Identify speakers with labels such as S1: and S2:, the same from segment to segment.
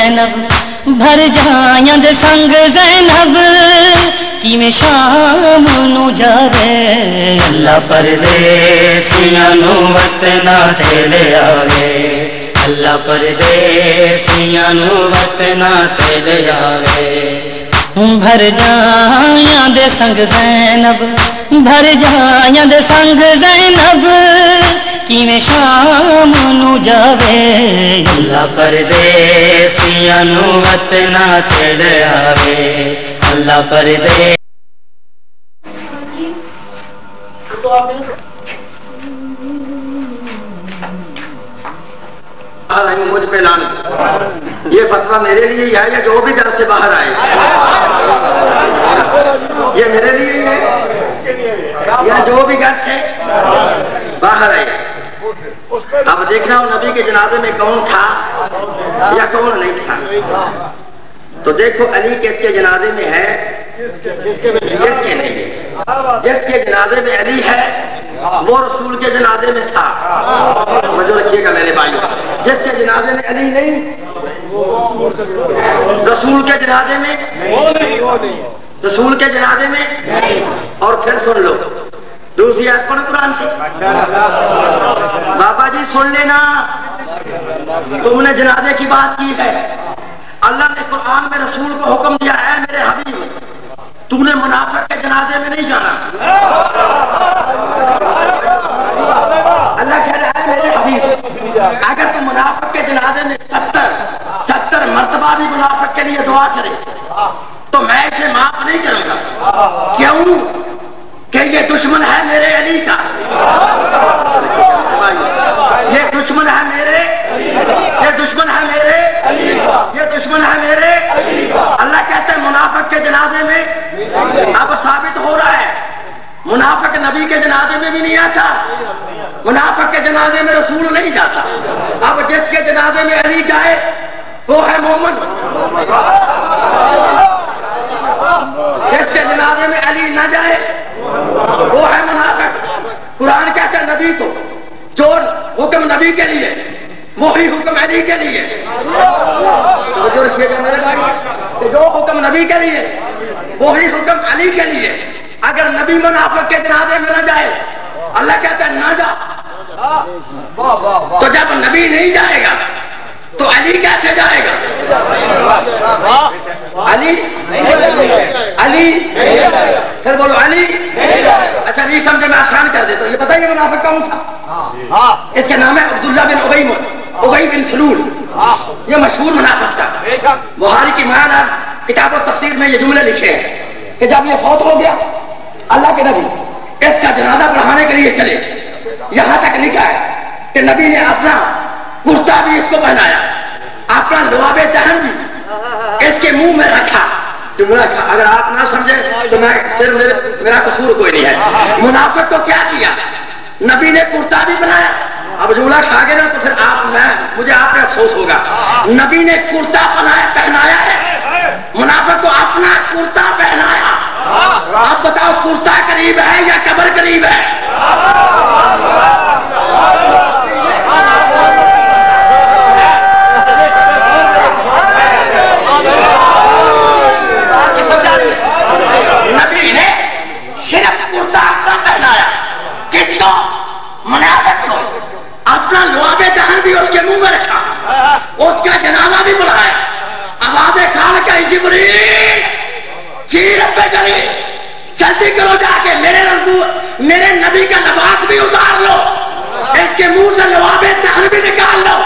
S1: زینب بھر جائیں دے سنگ زینب کی میں شام نو جاوے اللہ پردیسیاں نو وطن تے لے آوے اللہ پردیسیاں نو وطن تے لے آوے بھر جائیں دے سنگ زینب بھر جائیں دے سنگ زینب کی میں شام نو جاوے اللہ پردیسیاں نو وطن تے لے آوے اللہ پردیسیاں
S2: مجھ پہ لان یہ فتویٰ میرے لیے ہی ہے یا جو بھی گھر سے باہر آئے یہ میرے لیے ہی ہے یا جو بھی گھر سے باہر آئے اب دیکھنا ہوں نبی کے جنازے میں کون تھا یا کون نہیں تھا تو دیکھو علی کس کے جنازے میں ہے کس کے نہیں جس کے جنازے میں علی ہے وہ رسول کے جنازے میں تھا مجھے رکھیے گا میرے بھائیوں جس کے جنازے میں علی نہیں رسول کے جنازے میں رسول کے جنازے میں اور پھر سن لو دوسری آیت پڑھو قرآن سے بابا جی سن لینا تم نے جنازے کی بات کی ہے اللہ نے قرآن میں رسول کو حکم دیا ہے میرے حبیب تم نے منافق کے جنازے میں نہیں جانا اللہ کہہ رہا ہے میرے حبیب اگر تم منافق کے جنازے میں 70 مرتبہ بھی منافق کے لیے دعا کرے تو میں اسے معاف نہیں کروں گا کیوں کہ یہ دشمن ہے میرے علی کا یہ دشمن ہے میرے یہ دشمن ہے میرے یہ دشمن ہے میرے اللہ کہتے ہیں منافق کے جنازے میں اب ثابت ہو رہا ہے منافق نبی کے جنازے میں بھی نہیں آتا منافق کے جنازے میں رسول نہیں جاتا اب جس کے جنازے میں علی جائے وہ ہے مومن جس کے جنازے میں علی نہ جائے وہ ہے منافق قرآن کہتا ہے نبی کو جو حکم نبی کے لیے وہی حکم علی کے لیے جو رکھیے گا میرے بھائی جو حکم نبی کے لیے وہی حکم علی کے لیے اگر نبی منافق کے جنازے میں نہ جائے اللہ کہتا ہے نہ جا تو جب نبی نہیں جائے گا تو علی کیسے جائے گا علی علی پھر بولو علی اچھا نہیں سمجھے میں آسان کر دیتا ہوں یہ بتائیے منافق کون تھا اس کے نام ہے عبداللہ بن ابی بن سلول یہ مشہور منافق تھا بخاری کی معانی کتاب و تفسیر میں یہ جملے لکھے ہیں کہ جب یہ فوت ہو گیا اللہ کے نبی اس کا جنازہ پڑھانے کے لیے چلے یہاں تک لکھا ہے کہ نبی نے اپنا کرتا بھی اس کو پہنایا اپنا لواب دہن بھی اس کے منہ میں رکھا جملہ اگر آپ نہ سمجھے تو میں پھر میرا قصور کوئی نہیں ہے منافق کو کیا کیا نبی نے کرتا بھی بنایا اب جملہ کھا گئے نا تو پھر مجھے آپ پہ افسوس ہوگا نبی نے کرتا پہنایا ہے منافق کو اپنا کرتا پہنایا آپ بتاؤ کرتا قریب ہے یا قبر قریب ہے نبی نے صرف کرتا اپنا پہنایا کس کو منافق کو اپنا لواب دہن بھی اس کے منہ میں رکھا اس کا جنازہ بھی بڑھایا آواز کھال کا جبریل سیرت پہ چلی جلدی کرو جا کے میرے نبی کا لباس بھی اتار لو اس کے منہ سے لواب دہن بھی نکال لو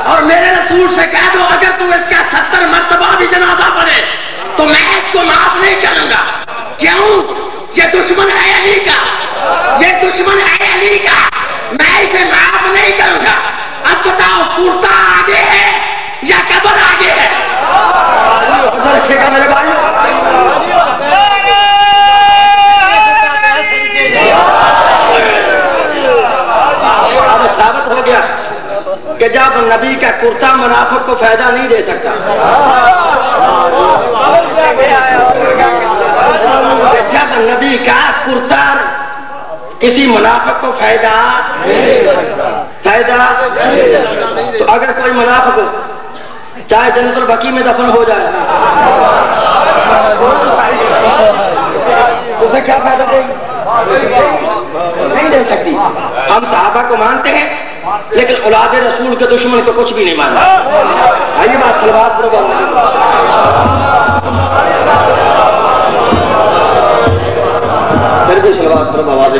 S2: اور میرے رسول سے کہہ دو اگر تو اس کا 70 مرتبہ بھی جنازہ پڑھے تو میں اس کو معاف نہیں کروں گا کیوں یہ دشمن ہے علی کا یہ دشمن ہے علی کا میں اسے معاف نہیں کروں گا اب بتاؤ کرتا آگے ہے یا قبر آگے ہے رکھے گا میرے بھائی ثابت ہو گیا کہ جب نبی کا کرتا منافق کو فائدہ نہیں دے سکتا جب نبی کا کرتا کسی منافق کو فائدہ تو اگر کوئی منافق چاہے جنت البقیع میں دفن ہو جائے، اسے کیا فائدہ دے گی؟ نہیں دے سکتی. ہم صحابہ کو مانتے ہیں لیکن اولاد رسول کے دشمن کو کچھ بھی نہیں مانتے. آئیے بات صلوات پر پھر بھی صلوات پر آواز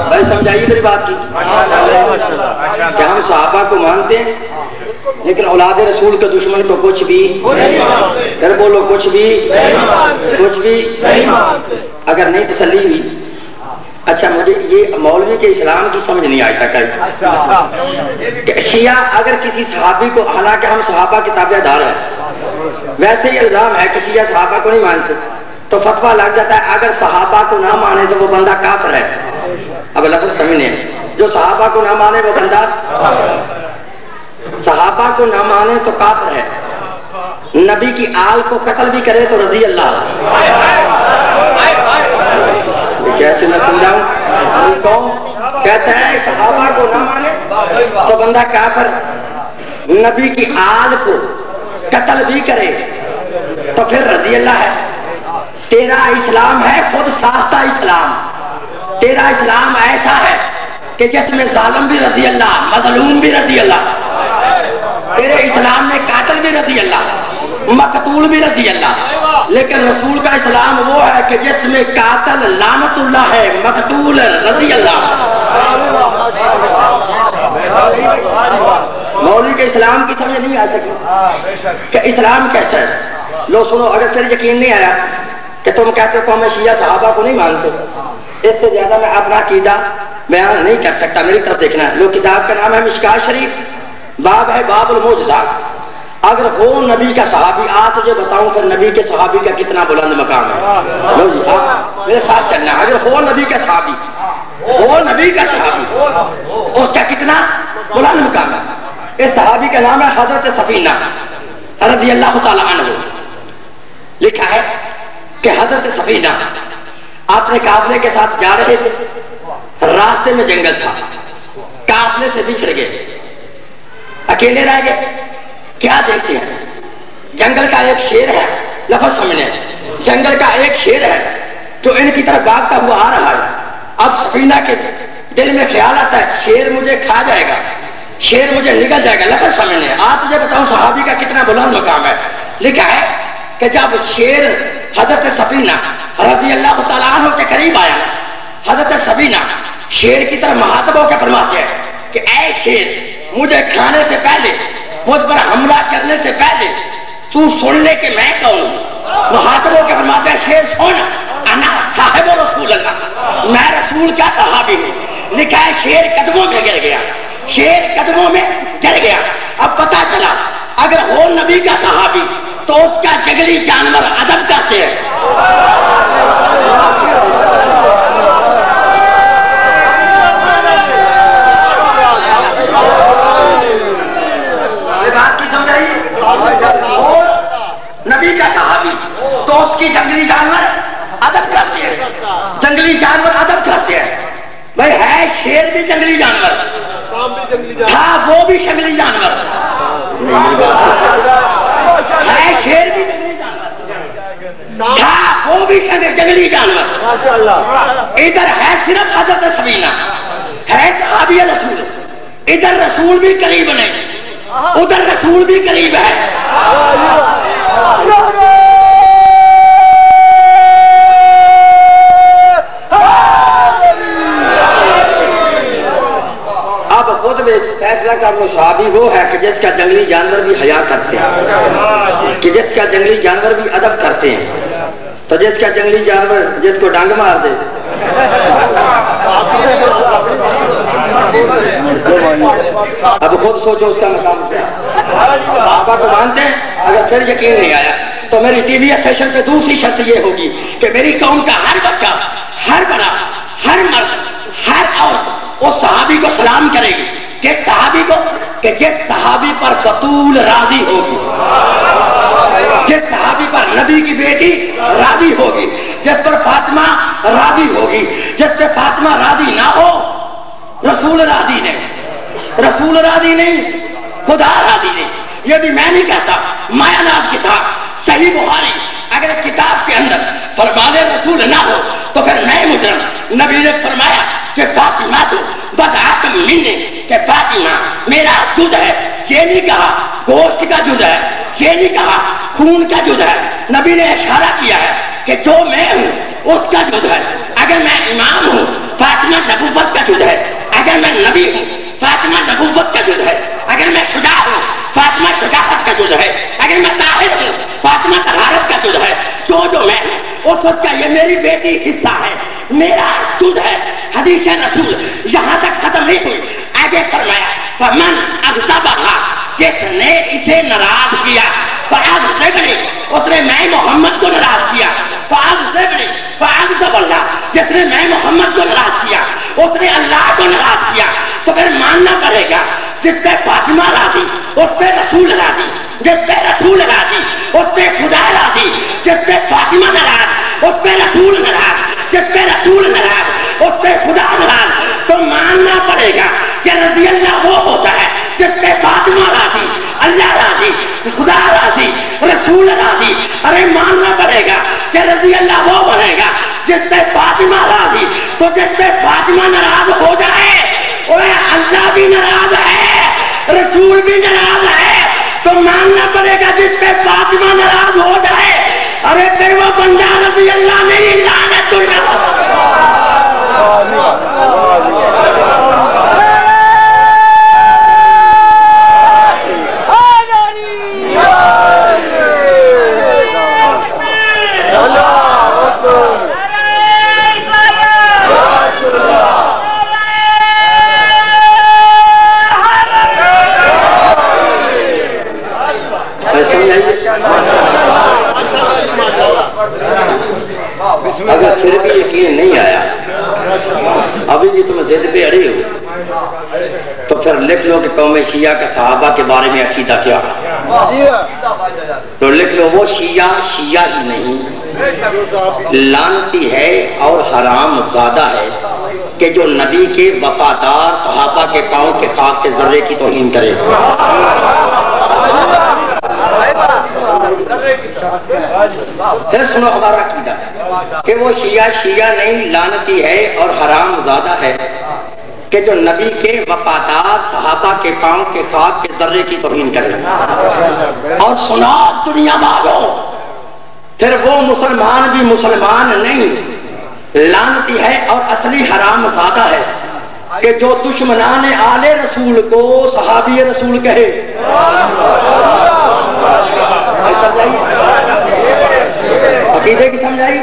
S2: بھائی سمجھائیے میری بات کی کہ ہم صحابہ کو مانتے ہیں لیکن اولاد رسول کے دشمن کو کچھ بھی پھر بولو کچھ بھی اگر نہیں تسلی ہوئی. اچھا مجھے یہ مولوی کے اسلام کی سمجھ نہیں آئی تک کہ شیعہ اگر کسی صحابی کو، حالانکہ ہم صحابہ کی تابع دار ہیں، ویسے ہی الزام ہے کہ شیعہ صحابہ کو نہیں مانتے تو فتویٰ لگ جاتا ہے اگر صحابہ کو نہ مانے تو وہ بندہ کافر ہے. اب لفظ سمجھنے جو صحابہ کو نہ مانے وہ بندہ، صحابہ کو نہ مانے تو کافر ہے، نبی کی آل کو قتل بھی کرے تو رضی اللہ. کیسے میں سمجھاؤں؟ کہتا ہے صحابہ کو نہ مانے تو بندہ کافر، نبی کی آل کو قتل بھی کرے تو پھر رضی اللہ ہے. تیرا اسلام ہے خود ساختہ اسلام. تیرا اسلام ایسا ہے کہ جس میں ظالم بھی رضی اللہ، مظلوم بھی رضی اللہ. تیرے اسلام میں قاتل بھی رضی اللہ، مقتول بھی رضی اللہ. لیکن رسول کا اسلام وہ ہے کہ جس میں قاتل لعنت اللہ ہے، مقتول رضی اللہ. مولوی کے اسلام کی سمجھ نہیں آ سکی کہ اسلام کیسا ہے. لو سنو، اگر پھر یقین نہیں آیا کہ تم کہتے ہو کہ ہمیں شیعہ صحابہ کو نہیں مانتے، اس سے زیادہ میں اپنا عقیدہ بیان نہیں کر سکتا. میری طرف دیکھنا ہے. لو کتاب کا نام ہے مشکات شریف، باب ہے باب المعجزات. اگر وہ نبی کا صحابی، تجھے بتاؤں پھر نبی کے صحابی کا کتنا بلند مقام ہے. لو جی میرے ساتھ چلنا. اگر وہ نبی کا صحابی، وہ نبی کا صحابی، اس کا کتنا بلند مقام ہے. اس صحابی کا نام ہے حضرت سفینہ رضی اللہ تعالی عنہ. لکھا ہے کہ حضرت سفینہ اپنے قافلے کے ساتھ جا رہے تھے، راستے میں جنگل تھا، قافلے سے بچھڑ گئے، اکیلے رہ گئے. کیا دیکھتے ہیں؟ جنگل کا ایک شیر ہے. لفظ سمجھنے، جنگل کا ایک شیر ہے جو ان کی طرف بھاگتا ہوا آ رہا ہے. اب سفینہ کے دل میں خیال آتا ہے شیر مجھے کھا جائے گا، شیر مجھے نگل جائے گا. لفظ سمجھنے، تجھے بتاؤں صحابی کا کتنا بلند مقام ہے. لکھا ہے کہ جب شیر حضرت سفینہ رضی اللہ تعالیٰ عنہ کے قریب آیا، حضرت سفینہ شیر کی طرف مخاطب ہو کے فرماتے ہیں کہ اے شیر، مجھے کھانے سے پہلے، مجھ پر حملہ کرنے سے پہلے تو سن لے کہ میں کون ہوں. مخاطب ہو کے فرماتے ہیں شیر سن، انا صاحب رسول اللہ، میں رسول کا صحابی ہوں. لکھا ہے شیر قدموں میں گر گیا، شیر قدموں میں گر گیا. اب پتا چلا اگر ہو نبی کا صحابی تو اس کا جنگلی جانور ادب کرتے ہیں. بات کی سمجھائی؟ نبی کا صحابی تو اس کی جنگلی جانور ادب کرتے ہیں. جنگلی جانور ادب کرتے ہیں. بھائی ہے شیر بھی جنگلی جانور تھا، وہ بھی جنگلی جانور ہے، شیر بھی جنگلی جانور تھا، وہ بھی جنگلی جانور. ادھر ہے صرف حضرت سفینہ، ہے صحابی رسول. ادھر رسول بھی قریب نہیں، ادھر رسول بھی قریب ہے. اب خود میں فیصلہ کر لو صحابی وہ ہے کہ جس کا جنگلی جانور بھی حیا کرتے ہیں، کہ جس کا جنگلی جانور بھی ادب کرتے ہیں. تو جس کا جنگلی جانور جس کو ڈنگ مار دے، اب خود سوچو اس کا مقام کیا. صحابہ کو مانتے ہیں. اگر پھر یقین نہیں آیا تو میری ٹی وی اسٹیشن پہ دوسری شرط یہ ہوگی کہ میری قوم کا ہر بچہ، ہر بڑا، ہر مرد، ہر عورت اس صحابی کو سلام کرے گی. کس صحابی کو؟ کہ جس صحابی پر بطول راضی ہوگی، جس صحابی پر نبی کی بیٹی راضی ہوگی، جس پر فاطمہ راضی ہوگی. جس پہ فاطمہ راضی نہ ہو رسول راضی نہیں، رسول راضی نہیں، خدا راضی نہیں. یہ بھی میں نہیں کہتا، مایا ناز کتاب صحیح بخاری اگر کتاب کے اندر فرمان رسول نہ ہو تو پھر میں مجرم. نبی نے فرمایا کہ فاطمہ تو بدعت منی، کہ فاطمہ میرا جز ہے. یہ نہیں کہا گوشت کا جز ہے، یہ نہیں کہا خون کا جز ہے. نبی نے اشارہ کیا ہے کہ جو میں ہوں اس کا جز ہے. اگر میں امام ہوں فاطمہ نبوت کا جز ہے. اگر میں نبی ہوں فاطمہ نبوت کا جز ہے. اگر میں شجاع ہوں فاطمہ شجاعت کا جز ہے. اگر میں طاہر ہوں فاطمہ طہارت کا جز ہے. جو میں ہوں اس وقت کا یہ میری بیٹی حصہ ہے، میرا جز ہے. حدیث رسول یہاں تک ختم نہیں ہوئی، آگے فرمایا فمن اغضبها، جس نے اسے ناراض کیا، فاغضبنی، اس نے میں محمد کو ناراض کیا. فاغضبنی فاغضب اللہ، جس نے میں محمد کو ناراض کیا اس نے اللہ کو ناراض کیا. تو پھر ماننا پڑے گا جس پہ فاطمہ راضی اس پہ رسول راضی، جس پہ رسول راضی اس پہ خدا راضی، جس پہ فاطمہ ناراض اس پہ رسول ناراض، جس پہ رسول ناراض اس پہ خدا ناراض. تو ماننا پڑے گا کہ رضی اللہ وہ ہوتا ہے جس پہ فاطمہ راضی، اللہ راضی، خدا راضی، رسول راضی. ارے ماننا پڑے گا کہ رضی اللہ وہ بنے گا جس پہ فاطمہ راضی. تو جس پہ فاطمہ ناراض ہو جائے اللہ بھی ناراض ہے، رسول بھی ناراض ہے. تو ماننا پڑے گا جس پہ فاطمہ ناراض ہو جائے ارے پھر وہ بندہ رضی اللہ نہیں، لعنت اللہ. اگر پھر بھی یقین نہیں آیا، ابھی بھی تم ضد پہ اڑے ہو، تو پھر لکھ لو کہ قوم شیعہ کے صحابہ کے بارے میں عقیدہ کیا ہے. تو لکھ لو وہ شیعہ ہی نہیں، لعنتی ہے اور حرام زادہ ہے کہ جو نبی کے وفادار صحابہ کے پاؤں کے خاک کے ذرے کی توہین کرے. پھر سنو ہمارا عقیدہ کہ وہ شیعہ نہیں، لعنتی ہے اور حرام زادہ ہے کہ جو نبی کے وفادار صحابہ کے پاؤں کے خاک کے ذرے کی توہین کرے. اور سنا دنیا والوں، پھر وہ مسلمان بھی مسلمان نہیں، لعنتی ہے اور اصلی حرام زادہ ہے کہ جو دشمنان آل رسول کو صحابی رسول کہے. عقیدے کی سمجھائی؟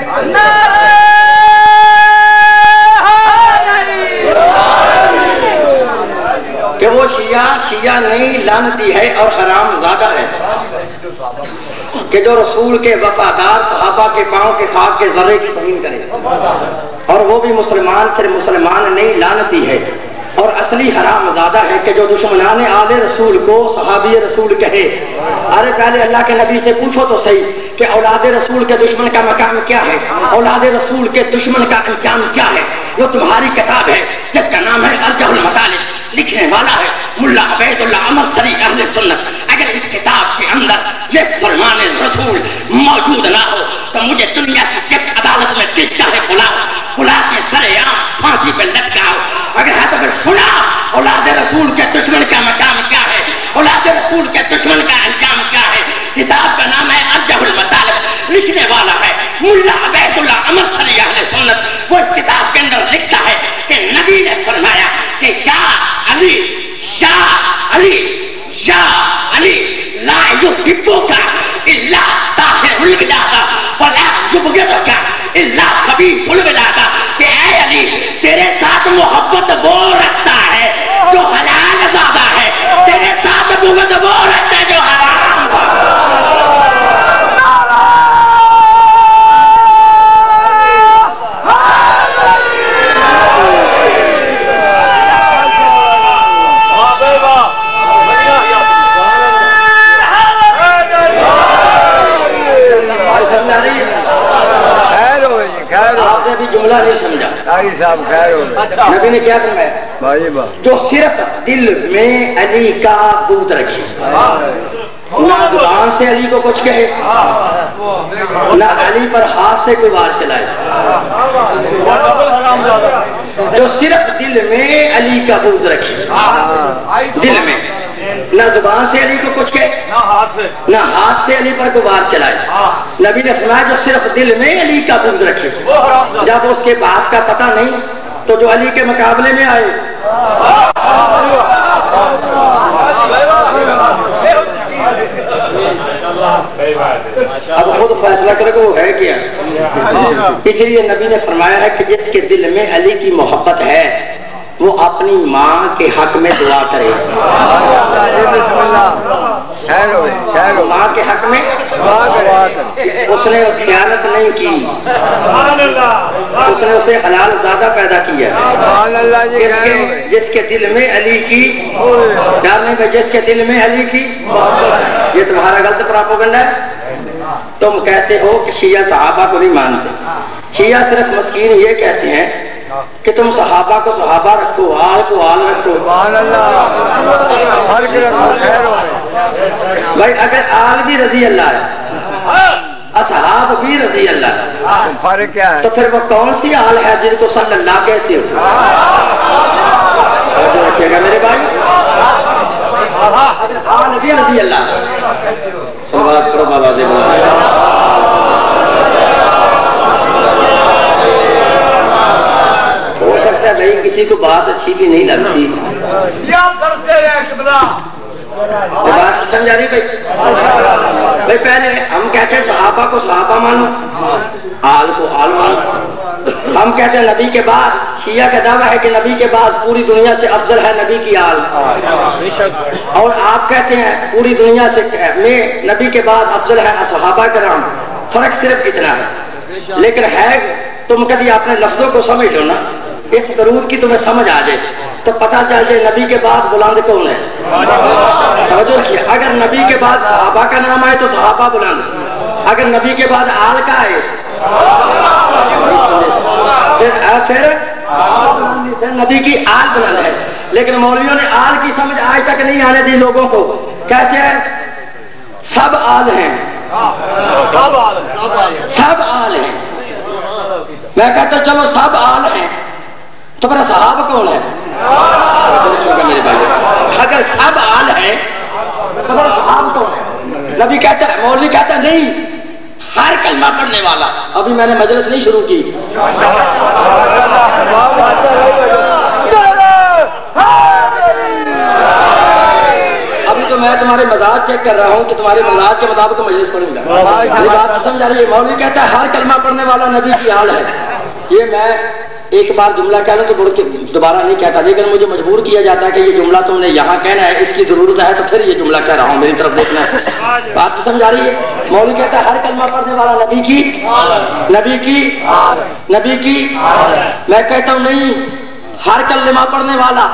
S2: کہ وہ شیعہ نہیں، لعنتی ہے اور حرام زادہ ہے کہ جو رسول کے وفادار صحابہ کے پاؤں کے خاک کے ذرے کی توہین کرے. اور وہ بھی مسلمان پھر مسلمان نہیں، لعنتی ہے اور اصلی حرام زادہ ہے کہ جو دشمنان آل رسول کو صحابی رسول کہے. ارے پہلے اللہ کے نبی سے پوچھو تو صحیح کہ اولاد رسول کے دشمن کا مقام کیا ہے، اولاد رسول کے دشمن کا انجام کیا ہے. وہ تمہاری کتاب ہے جس کا نام ہے ارجح المطالب، لکھنے والا ہے ملا عبید اللہ عمر سری اہل سنت. اگر اس کتاب کے اندر یہ فرمان رسول موجود نہ ہو تو مجھے دنیا کی جس عدالت میں دل چاہے بلا کے سرے عام پھانسی پہ لٹکاؤ. اگر ہے تو پھر سنا اولاد رسول کے دشمن کا مقام کیا ہے، اولاد رسول کے دشمن کا انجام کیا ہے. کتاب کا نام ہے ارجح المطالب، لکھنے والا ہے ملا عبید اللہ عمر سری اہل سنت. وہ اس کتاب کے اندر لکھتا ہے کہ نبی نے فرمایا کہ یا علی لا یحبک الا طاہر الولادہ ولا یبغضک الا خبیث الولادہ. کہ اے علی تیرے ساتھ محبت وہ رکھتا ہے جو حلال زادہ ہے، تیرے ساتھ بغض وہ رکھتا ہے جو حرام زادہ. آپ نے بھی جملہ نہیں سمجھا. نبی نے کیا فرمایا؟ جو صرف دل میں علی کا بغض رکھے، نہ زبان سے علی کو کچھ کہے، نہ علی پر ہاتھ سے کوئی وار چلائے، جو صرف دل میں علی کا بغض رکھے، دل میں، نہ زبان سے علی کو کچھ کہے، نہ ہاتھ سے علی پر کوئی وار چلائے۔ نبی نے فرمایا جو صرف دل میں علی کا بغض رکھے، جب اس کے باپ کا پتہ نہیں تو جو علی کے مقابلے میں آئے، اب خود فیصلہ کرے کہ وہ ہے کیا۔ اس لیے نبی نے فرمایا ہے کہ جس کے دل میں علی کی محبت ہے وہ اپنی ماں کے حق میں دعا کرے، ماں کے حق میں اس نے خیانت نہیں کی، اس نے اسے حلال زیادہ پیدا کیا، جس کے دل میں علی کی جاننے میں، جس کے دل میں علی کی، یہ تمہارا غلط پراپوگنڈا ہے۔ تم کہتے ہو کہ شیعہ صحابہ کو نہیں مانتے، شیعہ صرف مسکین یہ کہتے ہیں کہ تم صحابہ کو صحابہ رکھو، آل کو آل رکھو۔ بھائی اگر آل بھی رضی اللہ ہے، اصحاب بھی رضی اللہ ہے، تو پھر وہ کون سی آل ہے جن کو صلی اللہ کہتے ہو؟ رکھیے گا میرے بھائی، آل بھی رضی اللہ ہے۔ صلوات کرو بابا دے بھائی، کسی کو بات اچھی بھی نہیں لگتی، بات سمجھا رہی بھائی؟ پہلے ہم کہتے ہیں صحابہ کو صحابہ مانو، آل کو آل مانو۔ ہم کہتے ہیں نبی کے بعد، شیعہ کا دعویٰ ہے کہ نبی کے بعد پوری دنیا سے افضل ہے نبی کی آل، اور آپ کہتے ہیں پوری دنیا سے میں نبی کے بعد افضل ہے صحابہ کرام۔ فرق صرف اتنا ہے، لیکن ہے تم کبھی اپنے لفظوں کو سمجھ لو نا، اس درود کی تمہیں سمجھ آ جائے تو پتا چل جائے نبی کے بعد بلند کون ہے۔ توجہ رکھیے، اگر نبی کے بعد صحابہ کا نام آئے تو صحابہ بلند، اگر نبی کے بعد آل کا آئے پھر نبی کی آل بلند ہے۔ لیکن مولویوں نے آل کی سمجھ آج تک نہیں آنے دی لوگوں کو، کہتے ہیں سب آل ہیں، سب آل ہیں۔ میں کہتا ہوں چلو سب آل ہیں تو میرا صحابہ کون ہے؟ میرے بھائی اگر سب آل ہیں تو میرا صحابہ کون ہے؟ نبی کہتا ہے، مولوی کہتا ہے نہیں، ہر کلمہ پڑھنے والا۔ ابھی میں نے مجلس نہیں شروع کی، ابھی تو میں تمہارے مزاج چیک کر رہا ہوں کہ تمہارے مزاج کے مطابق مجلس پڑھوں گا۔ میری بات سمجھ آ رہی ہے؟ مولوی کہتا ہے ہر کلمہ پڑھنے والا نبی کی آل ہے۔ یہ میں ایک بار جملہ کہہ لوں تو بڑھ کے دوبارہ نہیں کہتا، لیکن مجھے مجبور کیا جاتا ہے کہ یہ جملہ تم نے یہاں کہنا ہے، اس کی ضرورت ہے تو پھر یہ جملہ کہہ رہا ہوں، میری طرف دیکھنا ہے۔ بات سمجھ آ رہی ہے؟ مولوی کہتا ہے ہر کلمہ پڑھنے والا نبی کی، نبی کی، نبی کی۔ میں کہتا ہوں نہیں، ہر کلمہ پڑھنے والا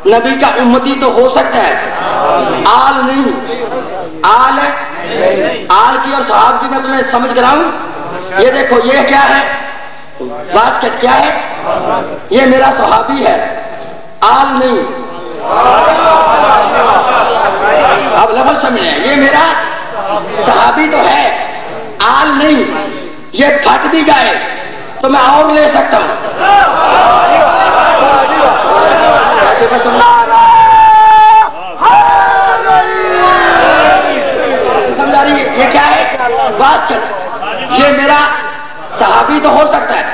S2: نبی کا امتی تو ہو سکتا ہے، آل نہیں۔ آل ہے، آل کی اور صحاب کی میں تمہیں سمجھ کراؤں۔ یہ دیکھو، یہ کیا ہے؟ باسکٹ کیا ہے؟ یہ میرا صحابی ہے، آل نہیں۔ اب لفظ سمجھیں، یہ میرا صحابی تو ہے، آل نہیں۔ یہ پھٹ بھی جائے تو میں اور لے سکتا ہوں۔ سمجھا رہی ہے؟ یہ کیا ہے؟ باسکٹ۔ یہ میرا صحابی تو ہو سکتا ہے،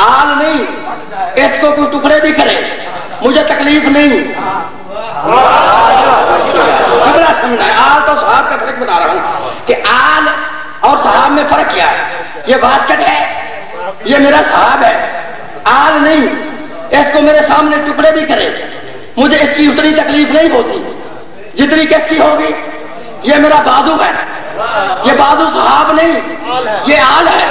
S2: آل نہیں۔ اس کو کوئی ٹکڑے بھی کرے مجھے تکلیف نہیں۔ سمجھنا ہے، آل تو صحاب کا فرق بتا رہا ہوں کہ آل اور صحاب میں فرق کیا ہے۔ یہ باسکٹ ہے، یہ میرا صحاب ہے، آل نہیں۔ اس کو میرے سامنے ٹکڑے بھی کرے مجھے اس کی اتنی تکلیف نہیں ہوتی جتنی کس کی ہوگی۔ یہ میرا بازو ہے، یہ بازو صحاب نہیں، یہ آل ہے۔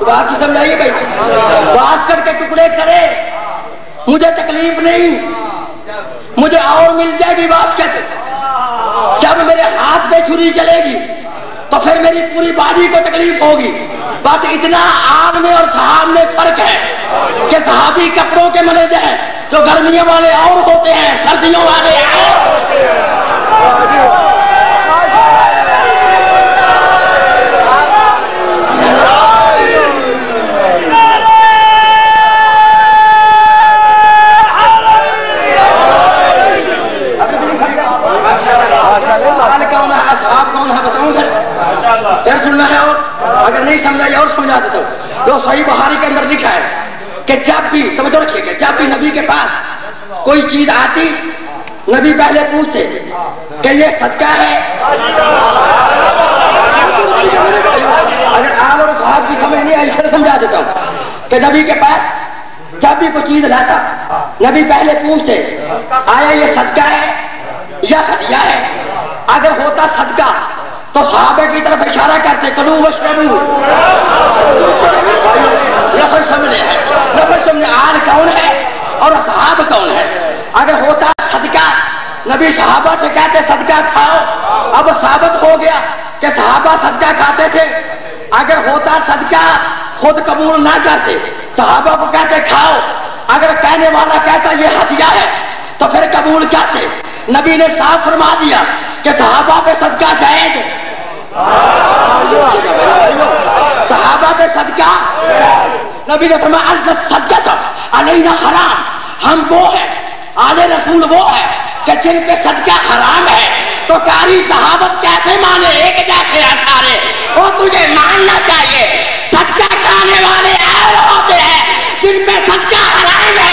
S2: بات کی سمجھائیے بھائی، بات کر کے ٹکڑے کرے مجھے تکلیف نہیں، مجھے اور مل جائے گی باسکٹ۔ جب میرے ہاتھ پہ چھری چلے گی تو پھر میری پوری باڈی کو تکلیف ہوگی. بس اتنا آگ میں اور صحاب میں فرق ہے کہ صحابی کپڑوں کے منیج ہیں جو گرمیوں والے اور ہوتے ہیں, سردیوں والے اور ہوتے ہیں. پھر سننا ہے اور اگر نہیں سمجھا اور سمجھا دیتا ہوں. جو صحیح بخاری کے اندر لکھا ہے کہ جب بھی, توجہ رکھیے گا, جب بھی نبی کے پاس کوئی چیز آتی نبی پہلے پوچھتے کہ یہ صدقہ ہے. اگر آل اور صحاب کی سمجھ نہیں آئی پھر سمجھا دیتا ہوں کہ نبی کے پاس جب بھی کوئی چیز لاتا نبی پہلے پوچھتے آیا یہ صدقہ ہے یا ہدیہ ہے. اگر ہوتا صدقہ تو صحابہ کی طرف اشارہ کرتے کلو وشربو. لفظ سمجھے آل کون ہے اور صحابہ کون ہے. اگر ہوتا صدقہ نبی صحابہ سے کہتے صدقہ کھاؤ. اب ثابت ہو گیا کہ صحابہ صدقہ کھاتے تھے. اگر ہوتا صدقہ خود قبول نہ کرتے صحابہ کو کہتے کھاؤ. اگر کہنے والا کہتا یہ ہدیہ ہے تو پھر قبول کرتے. نبی نے صاف فرما دیا کہ صحابہ پہ صدقہ جائز, صحابہ پہ صدقہ. نبی نے فرمایا صدقہ علینا حرام. ہم وہ ہے, آل رسول وہ ہے کہ جن پہ صدقہ حرام ہے. تو کاری صحابت کیسے مانے ایک جیسے سارے. اور تجھے ماننا چاہیے صدقہ کھانے والے اور ہوتے ہیں جن پہ صدقہ حرام ہے.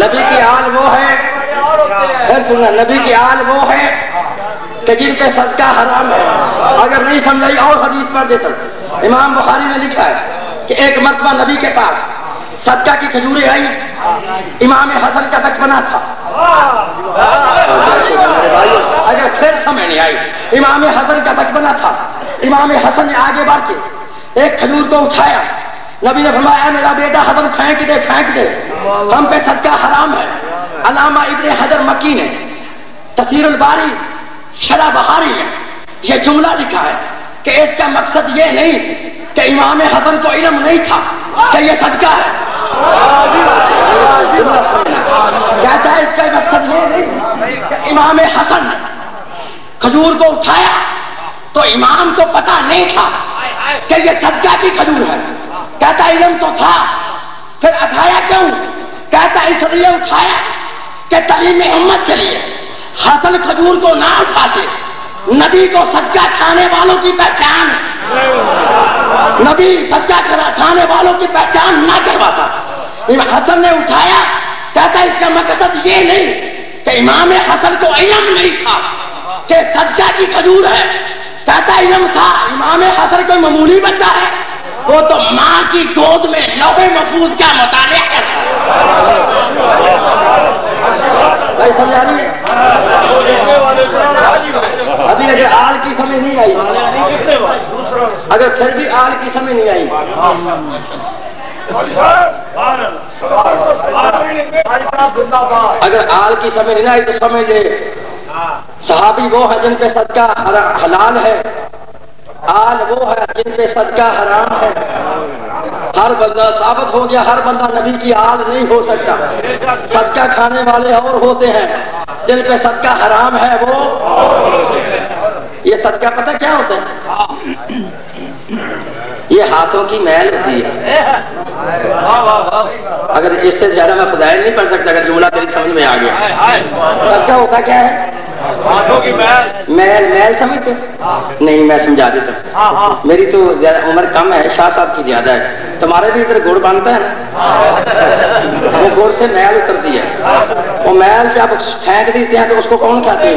S2: نبی کی آل وہ ہے, پھر سننا, نبی کی آل وہ ہے کہ جن پہ صدقہ حرام ہے. اگر نہیں سمجھائی اور حدیث پڑھ دیتا. امام بخاری نے لکھا ہے کہ ایک مرتبہ نبی کے پاس صدقہ کی کھجوریں آئی. امام حسن کا بچپنا تھا. اگر پھر سمجھ نہیں آئی, امام حسن کا بچپنا تھا. امام حسن نے آگے بڑھ کے ایک کھجور کو اٹھایا. نبی نے فرمایا میرا بیٹا حسن پھینک دے پھینک دے, ہم پہ صدقہ حرام ہے. علامہ ابن حجر مکی نے تفسیر الباری شرح بہاری میں یہ جملہ لکھا ہے کہ اس کا مقصد یہ نہیں کہ امام حسن کو علم نہیں تھا کہ یہ صدقہ ہے. کہتا ہے اس کا مقصد یہ نہیں کہ امام حسن نے کھجور کو اٹھایا تو امام کو پتا نہیں تھا کہ یہ صدقہ کی کھجور ہے. کہتا علم تو تھا, پھر اٹھایا کیوں؟ کہتا اس لیے اٹھایا کہ تعلیم امت کے لیے. حسن کھجور کو نہ اٹھاتے نبی کو صدقہ کھانے والوں کی پہچان, نبی صدقہ کھانے والوں کی پہچان نہ کرواتا. حسن نے اٹھایا, کہتا اس کا مقصد یہ نہیں کہ امام حسن کو علم نہیں تھا کہ صدقہ کی کھجور ہے. کہتا علم تھا. امام حسن کوئی معمولی بچہ ہے, وہ تو ماں کی گود میں لوح محفوظ کا مطالعہ کرتا ہے. بھائی سمجھا رہی ہے؟ ابھی اگر آل کی سمجھ نہیں آئی, اگر پھر بھی آل کی سمجھ نہیں آئی, اگر آل کی سمجھ نہیں آئی تو سمجھ لے صحابی وہ ہے جن پہ صدقہ حلال ہے, آل وہ ہے جن پہ صدقہ حرام ہے. ہر بندہ ثابت ہو گیا, ہر بندہ نبی کی آل نہیں ہو سکتا. صدقہ کھانے والے اور ہوتے ہیں, جن پہ صدقہ حرام ہے وہ. یہ صدقہ پتہ کیا ہوتا ہے؟ یہ ہاتھوں کی میل ہوتی ہے. اگر اس سے زیادہ میں فضائل نہیں پڑھ سکتا, اگر جملہ تیری سمجھ میں آ گیا. صدقہ ہوتا کیا ہے؟ ہاتھوں کی میل. میل سمجھتے نہیں, میں سمجھا دیتا ہوں. میری تو عمر کم ہے, شاہ صاحب کی زیادہ ہے. تمہارے بھی ادھر گڑ بنتا ہے نا, وہ گڑ سے میل اترتی ہے. وہ میل جب پھینک دیتے ہیں تو اس کو کون کھاتے ہیں؟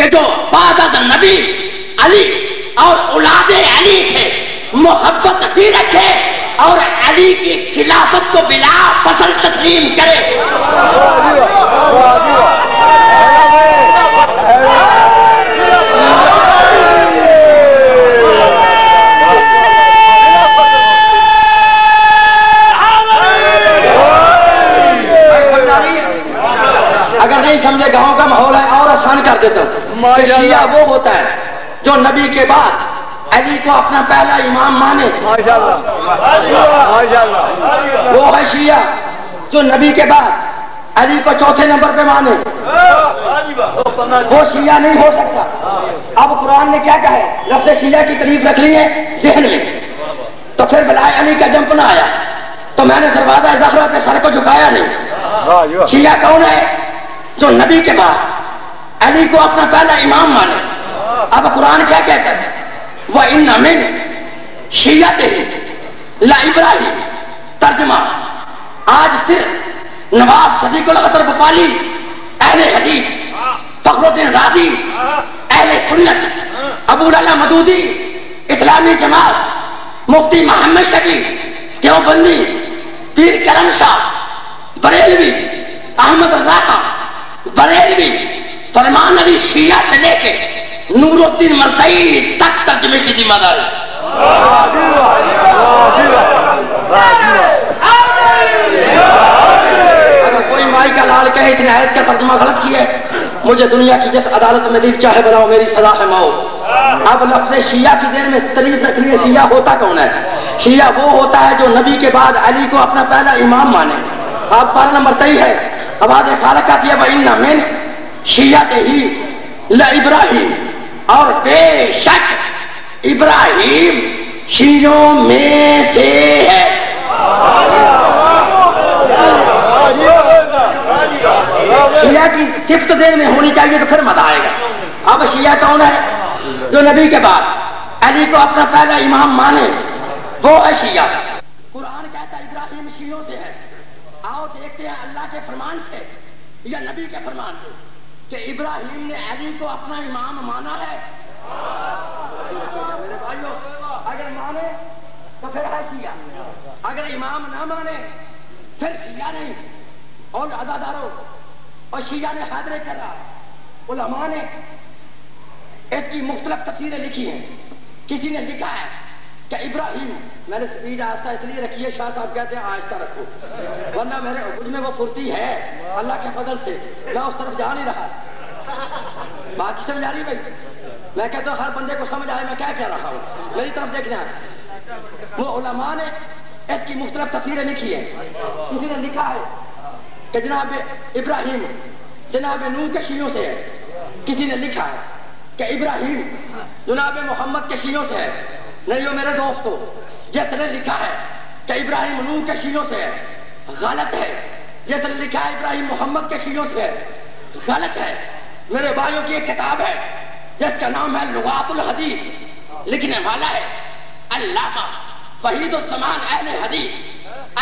S2: کہ جو بعد از نبی علی اور اولاد علی سے محبت بھی رکھے اور علی کی خلافت کو بلا فصل تسلیم کرے. اگر نہیں سمجھے گاؤں کا ماحول ہے اور آسان کر دیتا ہوں. شیعہ وہ ہوتا ہے جو نبی کے بعد علی کو اپنا پہلا امام مانے. وہ ہے شیعہ جو نبی کے بعد علی کو چوتھے نمبر پہ مانے. وہ شیعہ نہیں ہو سکتا. اب قرآن نے کیا کہا ہے؟ لفظ شیعہ کی تعریف رکھ لی ہے ذہن میں. تو پھر بلائے علی کا جمپ نہ آیا تو میں نے دروازہ زہرا پہ سر کو جھکایا نہیں. شیعہ کون ہے؟ جو نبی کے بعد علی کو اپنا پہلا امام مانے. اب قرآن کیا کہتا ہے؟ وَإِنَّ مِنْ شِيَّتِهِ لَإِبْرَاهِيمَ. ترجمہ آج پھر نواب صدیق العطر بپالی، اہل حدیث فخر الدین رازی، اہل سنت ابو العلا مدودی، اسلامی جماعت مفتی محمد شفیع دیوبندی، پیر کرم شاہ بریلوی، احمد رضا خان بریلوی، فرمان علی شیعہ سے لے کے نور الدین مرزائی تک ترجمے کی ذمہ داری. اگر کوئی مائی کا لال کہے اتنے آیت کا ترجمہ غلط کیا ہے، مجھے دنیا کی جس عدالت میں دل چاہے بلاؤ، میری سزا ہے موت. اب لفظ شیعہ کی دیر میں تعریف رکھ لیے. شیعہ ہوتا کون ہے؟ شیعہ وہ ہوتا ہے جو نبی کے بعد علی کو اپنا پہلا امام مانے. آپ پارا نمبر 23 ہے. آواز خالق آتی ہے وَإِنَّ مِنْ شِيَّتِهِ لَإِبْرَاهِيمَ. اور بے شک ابراہیم شیعوں میں سے ہے. شیعہ کی صفت دیر میں ہونی چاہیے تو پھر مزہ آئے گا. اب شیعہ کون ہے؟ جو نبی کے بعد علی کو اپنا پہلا امام مانے، وہ ہے شیعہ. قرآن کہتا ہے ابراہیم شیعوں سے ہے. آؤ دیکھتے ہیں اللہ کے فرمان سے یا نبی کے فرمان سے کہ ابراہیم نے علی کو اپنا امام مانا ہے. میرے بھائیو، اگر مانے تو پھر ہے شیعہ، اگر امام نہ مانے پھر شیعہ نہیں. اور عزاداروں، اور شیعہ نے حاضر کر رہا. علماء نے اس کی مختلف تفسیریں لکھی ہیں. کسی نے لکھا ہے کہ ابراہیم، میں نے سپیڈ آہستہ اس لیے رکھی ہے، شاہ صاحب کہتے ہیں آہستہ رکھو ورنہ میرے مجھ میں وہ پھرتی ہے اللہ کے فضل سے، میں اس طرف جا نہیں رہا. بات سمجھ آ رہی بھائی؟ میں کہتا ہوں ہر بندے کو سمجھ آئے میں کیا کہہ رہا ہوں، میری طرف دیکھنا ہے. وہ علماء نے اس کی مختلف تفسیریں لکھی ہیں. کسی نے لکھا ہے کہ جناب ابراہیم جناب نوح کے شیعوں سے ہے. کسی نے لکھا ہے کہ ابراہیم جناب محمد کے شیعوں سے ہے. نہیں ہو میرے دوستو، جس نے لکھا ہے کہ ابراہیم نوح کے شیعوں سے ہے غلط ہے. جس نے لکھا ہے ابراہیم محمد کے شیعوں سے ہے غلط ہے. میرے بھائیوں کی ایک کتاب ہے جس کا نام ہے لغات الحدیث، لکھنے والا ہے علامہ وحید الزمان اہل حدیث.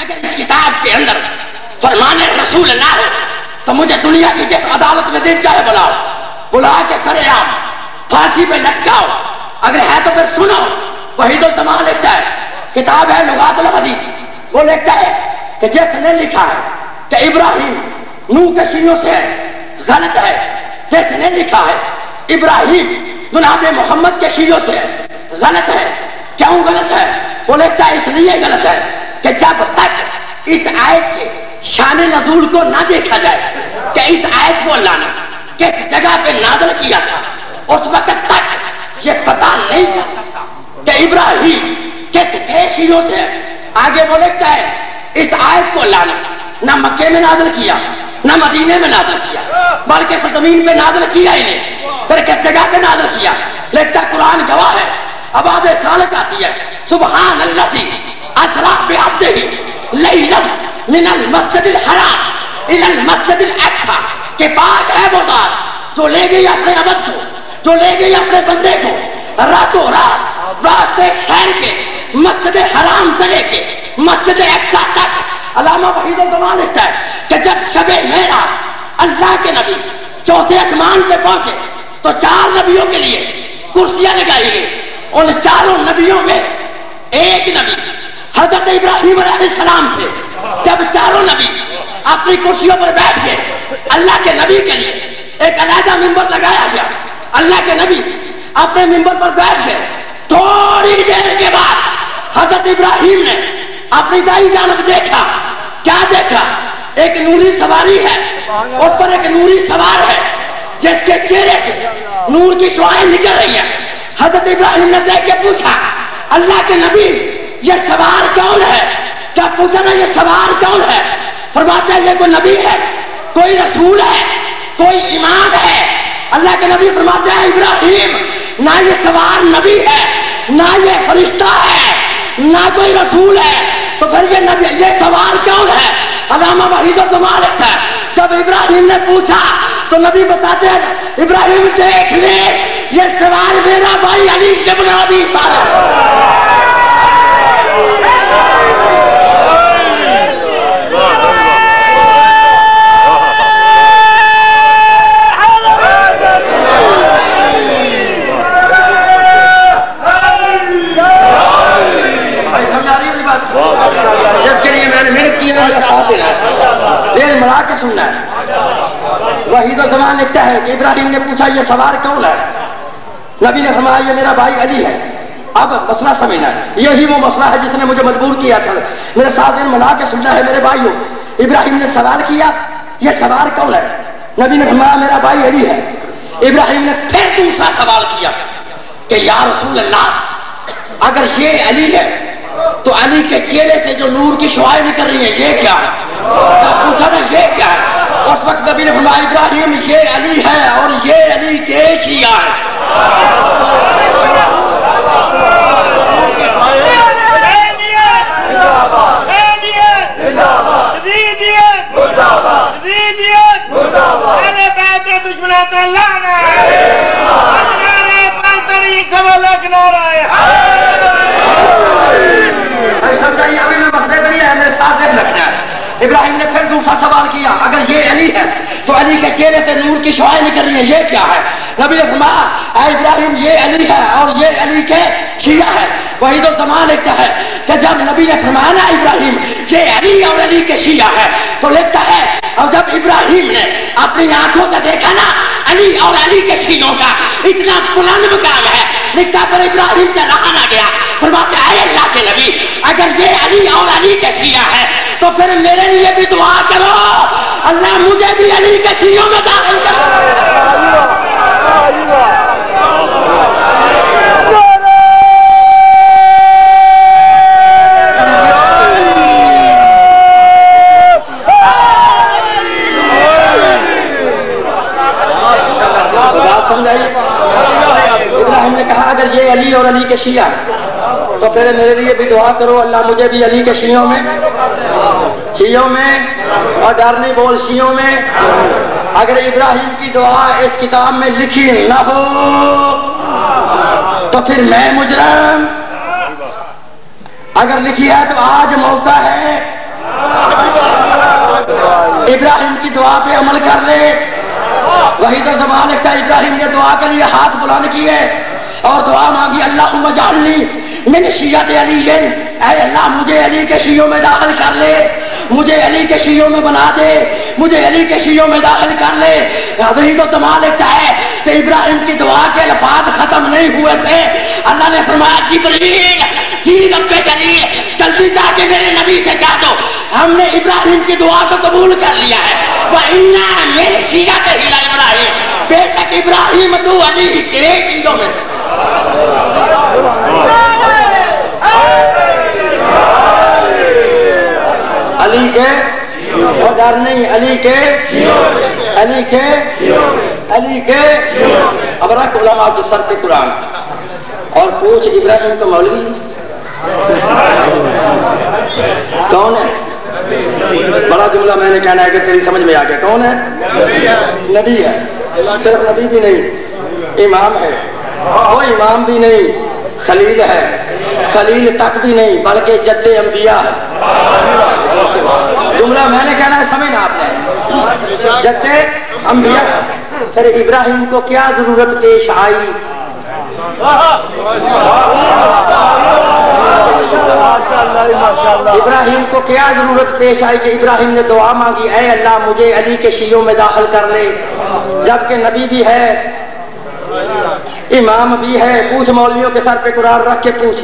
S2: اگر اس کتاب کے اندر فرمان رسول نہ ہو تو مجھے دنیا کی جس عدالت میں دل چاہے بلاؤ، بلا کے سر عام پھانسی پہ لٹکاؤ. اگر ہے تو پھر سنو. وحید الزمان لکھتا ہے، کتاب ہے لغات الحدیث، وہ لکھتا ہے کہ جس نے لکھا ہے کہ ابراہیم نوح کے شیعوں سے ہے غلط ہے. جس نے لکھا ہے ابراہیم جناب محمد کے شیعوں سے ہے غلط ہے. کیوں غلط ہے؟ وہ لکھتا ہے اس لیے غلط ہے کہ جب تک اس آیت کے شان نزول کو نہ دیکھا جائے کہ اس آیت کو اللہ نے کس جگہ پہ نازل کیا تھا، اس وقت تک یہ پتہ نہیں چل سکتا کہ ابراہیم کس شیعوں سے ہے. آگے وہ لکھتا ہے اس آیت کو اللہ نے نہ مکے میں نازل کیا نہ مدینے میں نازل کیا، بلکہ زمین پہ نازل کیا ہی نہیں. پھر کس جگہ پہ نازل کیا؟ لکھتا قرآن گواہ ہے. آواز خالق آتی ہے سبحان الذی اسری بعبدہ لیلا من المسجد الحرام الى المسجد الاقصی. کہ پاک ہے وہ ذات جو لے گئی اپنے عبد کو، جو لے گئی اپنے بندے کو راتوں رات واسطے شہر کے مسجد حرام سے لے کے مسجد اقصی تک. علامہ وحید الزمان لکھتا ہے کہ جب شب معراج اللہ کے نبی چوتھے آسمان پہ پہنچے تو 4 نبیوں کے لیے کرسیاں لگائی گئی. ان 4 نبیوں میں ایک نبی حضرت ابراہیم علیہ السلام تھے. جب 4 نبی اپنی کرسیوں پر بیٹھ گئے, اللہ کے نبی کے لیے ایک علیحدہ ممبر لگایا گیا. اللہ کے نبی اپنے ممبر پر بیٹھ گئے. تھوڑی دیر کے بعد حضرت ابراہیم نے اپنی دائیں جانب دیکھا. کیا دیکھا؟ ایک نوری سواری ہے, اس پر ایک نوری سوار ہے جس کے چہرے سے نور کی شعاعیں نکل رہی ہیں. حضرت ابراہیم نے دیکھ کے پوچھا, اللہ کے نبی یہ سوار کون ہے؟ کیا پوچھا نا, یہ سوار کون ہے؟ فرماتے ہیں یہ کوئی نبی ہے, کوئی رسول ہے, کوئی امام ہے. اللہ کے نبی فرماتے ہیں ابراہیم نہ یہ سوار نبی ہے, نہ یہ فرشتہ ہے, نہ کوئی رسول ہے. تو پھر یہ نبی, یہ سوار کون ہے؟ علامہ وحید الزمان لکھتا ہے جب ابراہیم نے پوچھا تو نبی بتاتے ہیں ابراہیم دیکھ لے یہ سوار میرا بھائی علی ابن ابی طالب. جس کے لیے میں نے محنت کی ہے میرا ساتھ دینا ہے, دل ملا کے سننا ہے. وحید الزمان لکھتا ہے کہ ابراہیم نے پوچھا یہ سوار کون ہے؟ نبی نے فرمایا یہ میرا بھائی علی ہے. اب مسئلہ سمجھنا ہے, یہی وہ مسئلہ ہے جس نے مجھے مجبور کیا تھا. میرے ساتھ دل ملا کے سننا ہے میرے بھائیوں. ابراہیم نے سوال کیا یہ سوار کون ہے؟ نبی نے فرمایا میرا بھائی علی ہے. ابراہیم نے پھر دوسرا سوال کیا کہ یا رسول اللہ اگر یہ علی ہے تو علی کے چہرے سے جو نور کی شعاعیں نکل رہی ہیں یہ کیا ہے؟ پوچھا نا یہ کیا ہے؟ اس وقت نبی نے فرمایا ابراہیم یہ علی ہے اور یہ علی کے شیعہ ہے. ابراہیم نے پھر دوسرا سوال کیا اگر یہ علی ہے تو علی کے چہرے سے نور کی شعاعیں نکل رہی ہیں یہ کیا ہے؟ نبی نے فرمایا اے ابراہیم یہ علی ہے اور یہ علی کے شیعہ ہے. وحید الزمان لکھتا ہے کہ جب نبی نے فرمایا نا ابراہیم یہ علی اور علی کے شیعہ ہے تو لکھتا ہے اور جب ابراہیم نے اپنی آنکھوں سے دیکھا نا علی اور علی کے شیعوں کا اتنا بلند مقام ہے, لکھا پر ابراہیم سے رہا نہ گیا. فرماتے ہیں اللہ کے نبی اگر یہ علی اور علی کے شیعہ ہے تو پھر میرے لیے بھی دعا کرو اللہ مجھے بھی علی کے شیعوں میں داخل کرو. ابراہیم نے کہا اگر یہ علی اور علی کے شیعہ تو پھر میرے لیے بھی دعا کرو اللہ مجھے بھی علی کے شیعوں میں اور ڈر نہیں بول شیعوں میں. اگر ابراہیم کی دعا اس کتاب میں لکھی نہ ہو تو پھر میں مجرم, اگر لکھی ہے تو آج موقع ہے ابراہیم کی دعا پہ عمل کر لے. وحید الزمان لکھتا ہے ابراہیم نے دعا کے لیے ہاتھ بلند کیے اور دعا مانگی اللہم اجعلنی من شیعۃ علی, اے اللہ مجھے علی کے شیعوں میں داخل کر لے, مجھے علی کے شیعوں میں بنا دے, مجھے علی کے شیعوں میں داخل کر لے. وحید الزمان لکھتا ہے کہ ابراہیم کی دعا کے الفاظ ختم نہیں ہوئے تھے, اللہ نے فرمایا جبریل جی رب جلیل جلدی جا کے میرے نبی سے کہہ دو ہم نے ابراہیم کی دعا کو قبول کر لیا ہے. وَإِنَّا مِنْ شِيَعَتِهِ لَإِبْرَاهِيمَ, بے شک ابراہیم تو علی کے شیعوں میں. علی کے اور ڈر نہیں, علی کے اب رکھ علماء کے سر پہ قرآن اور پوچھ ابراہیم تو مولوی کون ہے؟ بڑا جملہ میں نے کہنا ہے کہ تیری سمجھ میں آ گیا. کون ہے؟ نبی ہے. صرف نبی بھی نہیں امام ہے, وہ امام بھی نہیں خلیل ہے, خلیل تک بھی نہیں بلکہ جد انبیاء ہے. جملہ میں نے کہنا ہے سمجھنا آپ نے, جد انبیاء پھر ابراہیم کو کیا ضرورت پیش آئی؟ ابراہیم کو کیا ضرورت پیش آئی کہ ابراہیم نے دعا مانگی اے اللہ مجھے علی کے شیعوں میں داخل کر لے، جبکہ نبی بھی ہے امام بھی ہے۔ پوچھ مولویوں کے سر پہ قرآن رکھ کے پوچھ،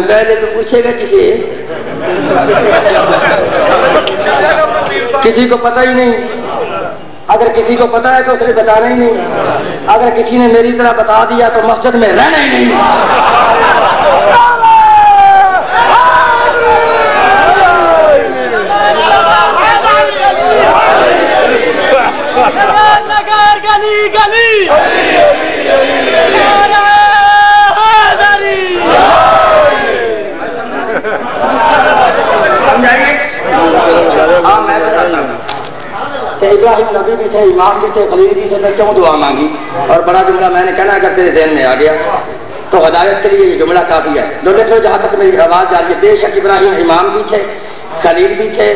S2: پہلے تو پوچھے گا کسی کو پتہ ہی نہیں، اگر کسی کو پتا ہے تو اس نے بتانا ہی نہیں، اگر کسی نے میری طرح بتا دیا تو مسجد میں رہنا ہی نہیں۔ سمجھائیے؟ ہاں میں بتاتا ہوں کہ ابراہیم نبی بھی تھے، امام بھی تھے، خلیل بھی تھے، کیوں دعا مانگی؟ اور بڑا جملہ میں نے کہنا اگر تیرے ذہن میں آ گیا تو ہدایت کے لیے یہ جملہ کافی ہے۔ لو دیکھ لو جہاں تک میری آواز جا رہی ہے، بے شک ابراہیم امام بھی تھے، خلیل بھی تھے،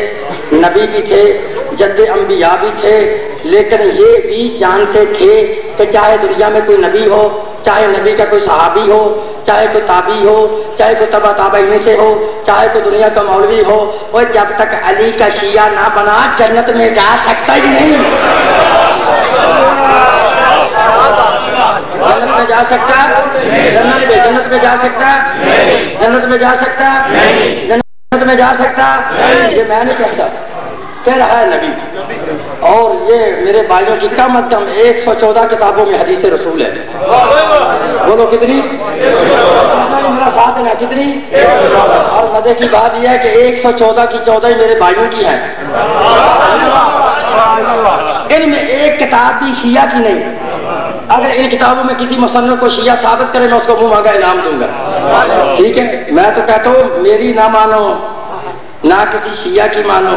S2: نبی بھی تھے، جد انبیاء بھی تھے، لیکن یہ بھی جانتے تھے کہ چاہے دنیا میں کوئی نبی ہو، چاہے نبی کا کوئی صحابی ہو، چاہے کوئی تابعی ہو، چاہے کوئی تبع تابعین سے ہو، چاہے کوئی دنیا کا مولوی ہو، وہ جب تک علی کا شیعہ نہ بنا جنت میں جا سکتا ہی نہیں۔ جنت میں جا سکتا، جنت میں جا سکتا، جنت میں جا سکتا، جنت میں جا سکتا، یہ میں نہیں کہتا، کہہ رہا ہے نبی۔ اور یہ میرے بھائیوں کی کم از کم 114 کتابوں میں حدیث رسول ہے۔ بولو کتنی؟ میرا ساتھ ہے کتنی؟ اور مزے کی بات یہ ہے کہ 114 کی 14 میرے بھائیوں کی ہیں، ان میں ایک کتاب بھی شیعہ کی نہیں۔ اگر ان کتابوں میں کسی مصنف کو شیعہ ثابت کرے میں اس کو منہ مانگا انعام دوں گا، ٹھیک ہے؟ میں تو کہتا ہوں میری نہ مانو نہ کسی شیعہ کی مانو،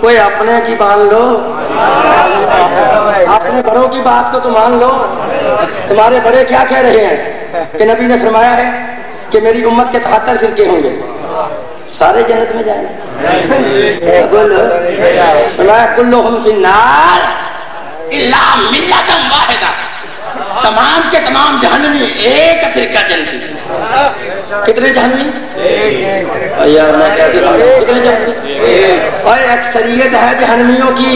S2: کوئی اپنے کی مان لو، اپنے بڑوں کی بات کو تو مان لو۔ تمہارے بڑے کیا کہہ رہے ہیں کہ نبی نے فرمایا ہے کہ میری امت کے 73 فرقے ہوں گے، سارے جنت میں جائیں گے؟ کلہم فی النار الا ملۃ واحدہ، تمام کے تمام جہنمی، ایک فرقہ جنتی۔ کتنے جہنمی؟ یار میں کیسے سمجھوں کتنے جہنمی؟ اور اکثریت ہے جہنمیوں کی۔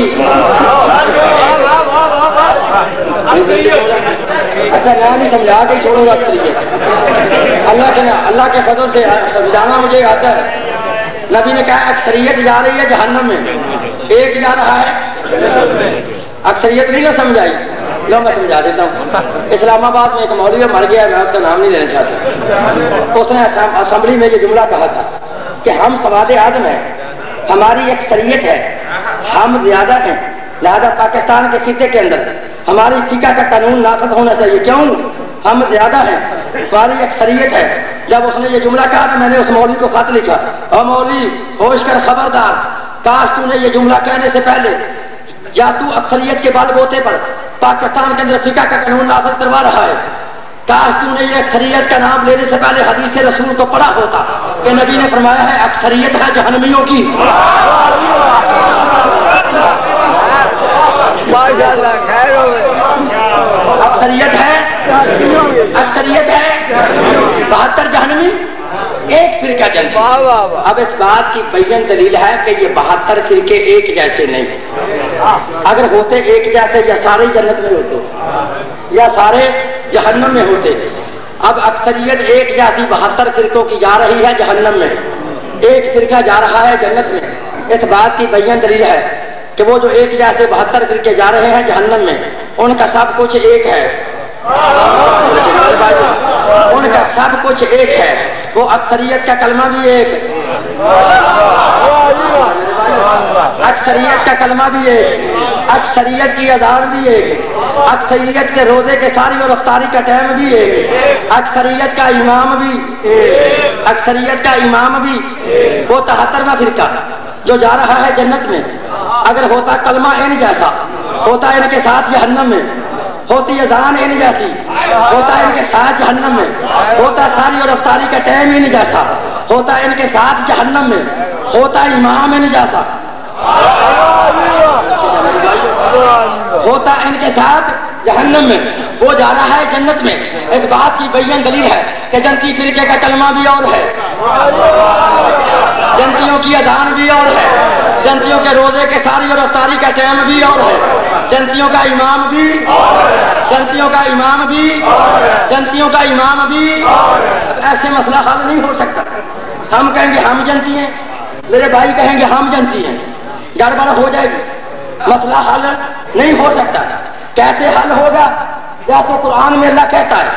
S2: اچھا میں نہیں سمجھا کے چھوڑوں گا اکثریت، اللہ کے فضل سے سمجھانا مجھے آتا ہے۔ نبی نے کہا اکثریت جا رہی ہے جہنم میں، ایک جا رہا ہے، اکثریت نہیں نہ سمجھائی۔ لو میں سمجھا دیتا ہوں۔ اسلام آباد میں ایک مولوی مر گیا، میں اس کا نام نہیں لینا چاہتا، اس نے اسمبلی میں یہ جملہ کہا تھا کہ ہم سواد اعظم ہیں، ہماری اکثریت ہے، ہم زیادہ ہیں، لہذا پاکستان کے خطے کے اندر ہماری فقہ کا قانون نافذ ہونا چاہیے، کیوں؟ ہم زیادہ ہیں، ہماری اکثریت ہے۔ جب اس نے یہ جملہ کہا تو میں نے اس مولوی کو خط لکھا، اور مولوی ہوش کر خبردار، کاش تو نے یہ جملہ کہنے سے پہلے یا تو اکثریت کے بال بوتے پر پاکستان کے اندر فقہ کا قانون نافذ کروا رہا ہے، کاش تو نے یہ اکثریت کا نام لینے سے پہلے حدیث رسول کو پڑھا ہوتا کہ نبی نے فرمایا ہے اکثریت ہے جہنمیوں کی۔ اکثریت ہے 72 جہنمی، ایک فرقہ جنتی۔ اب اس بات کی بیان دلیل ہے کہ یہ 72 فرقے ایک جیسے نہیں، اگر ہوتے ایک جیسے یا سارے جنت میں ہوتے یا سارے جہنم میں ہوتے۔ اب اکثریت ایک جیسی 72 فرقوں کی جا رہی ہے جہنم میں، ایک فرقہ جا رہا ہے جنت میں۔ اس بات کی بیان دلیل ہے کہ وہ جو ایک جیسے 72 فرقے جا رہے ہیں جہنم میں، ان کا سب کچھ ایک ہے، ان کا سب کچھ ایک ہے، وہ اکثریت کا کلمہ بھی ایک، اکثریت کا کلمہ بھی ایک، اکثریت کی اذان بھی ایک، اکثریت کے روزے کے ساری اور افطاری کا ٹائم بھی ایک، اکثریت کا امام بھی، اکثریت کا امام بھی، وہ 73واں فرقہ جو جا رہا ہے جنت میں، اگر ہوتا کلمہ ان جیسا، ہوتا ان کے ساتھ جہنم میں، ہوتی اذان ان جیسی، ہوتا ان کے ساتھ جہنم میں، ہوتا ساری اور افطاری کا ٹائم ان جیسا، ہوتا ان کے ساتھ جہنم میں، ہوتا امام ان جیسا۔ ہوتا ان کے ساتھ جہنم میں، وہ جا رہا ہے جنت میں۔ اس بات کی بیان دلیل ہے کہ جنتی فرقے کا کلمہ بھی اور ہے، جنتیوں کی اذان بھی اور ہے، جنتیوں کے روزے کے ساری اور افطاری کا ٹائم بھی اور ہے، جنتیوں کا امام بھی، جنتیوں کا امام بھی، جنتیوں کا امام بھی۔ ایسے مسئلہ حل نہیں ہو سکتا۔ ہم کہیں گے ہم جنتی ہیں، میرے بھائی کہیں گے ہم جنتی ہیں، گڑبڑ ہو جائے گی، مسئلہ حل نہیں ہو سکتا۔ کیسے حل ہوگا؟ جیسے قرآن میں اللہ کہتا ہے،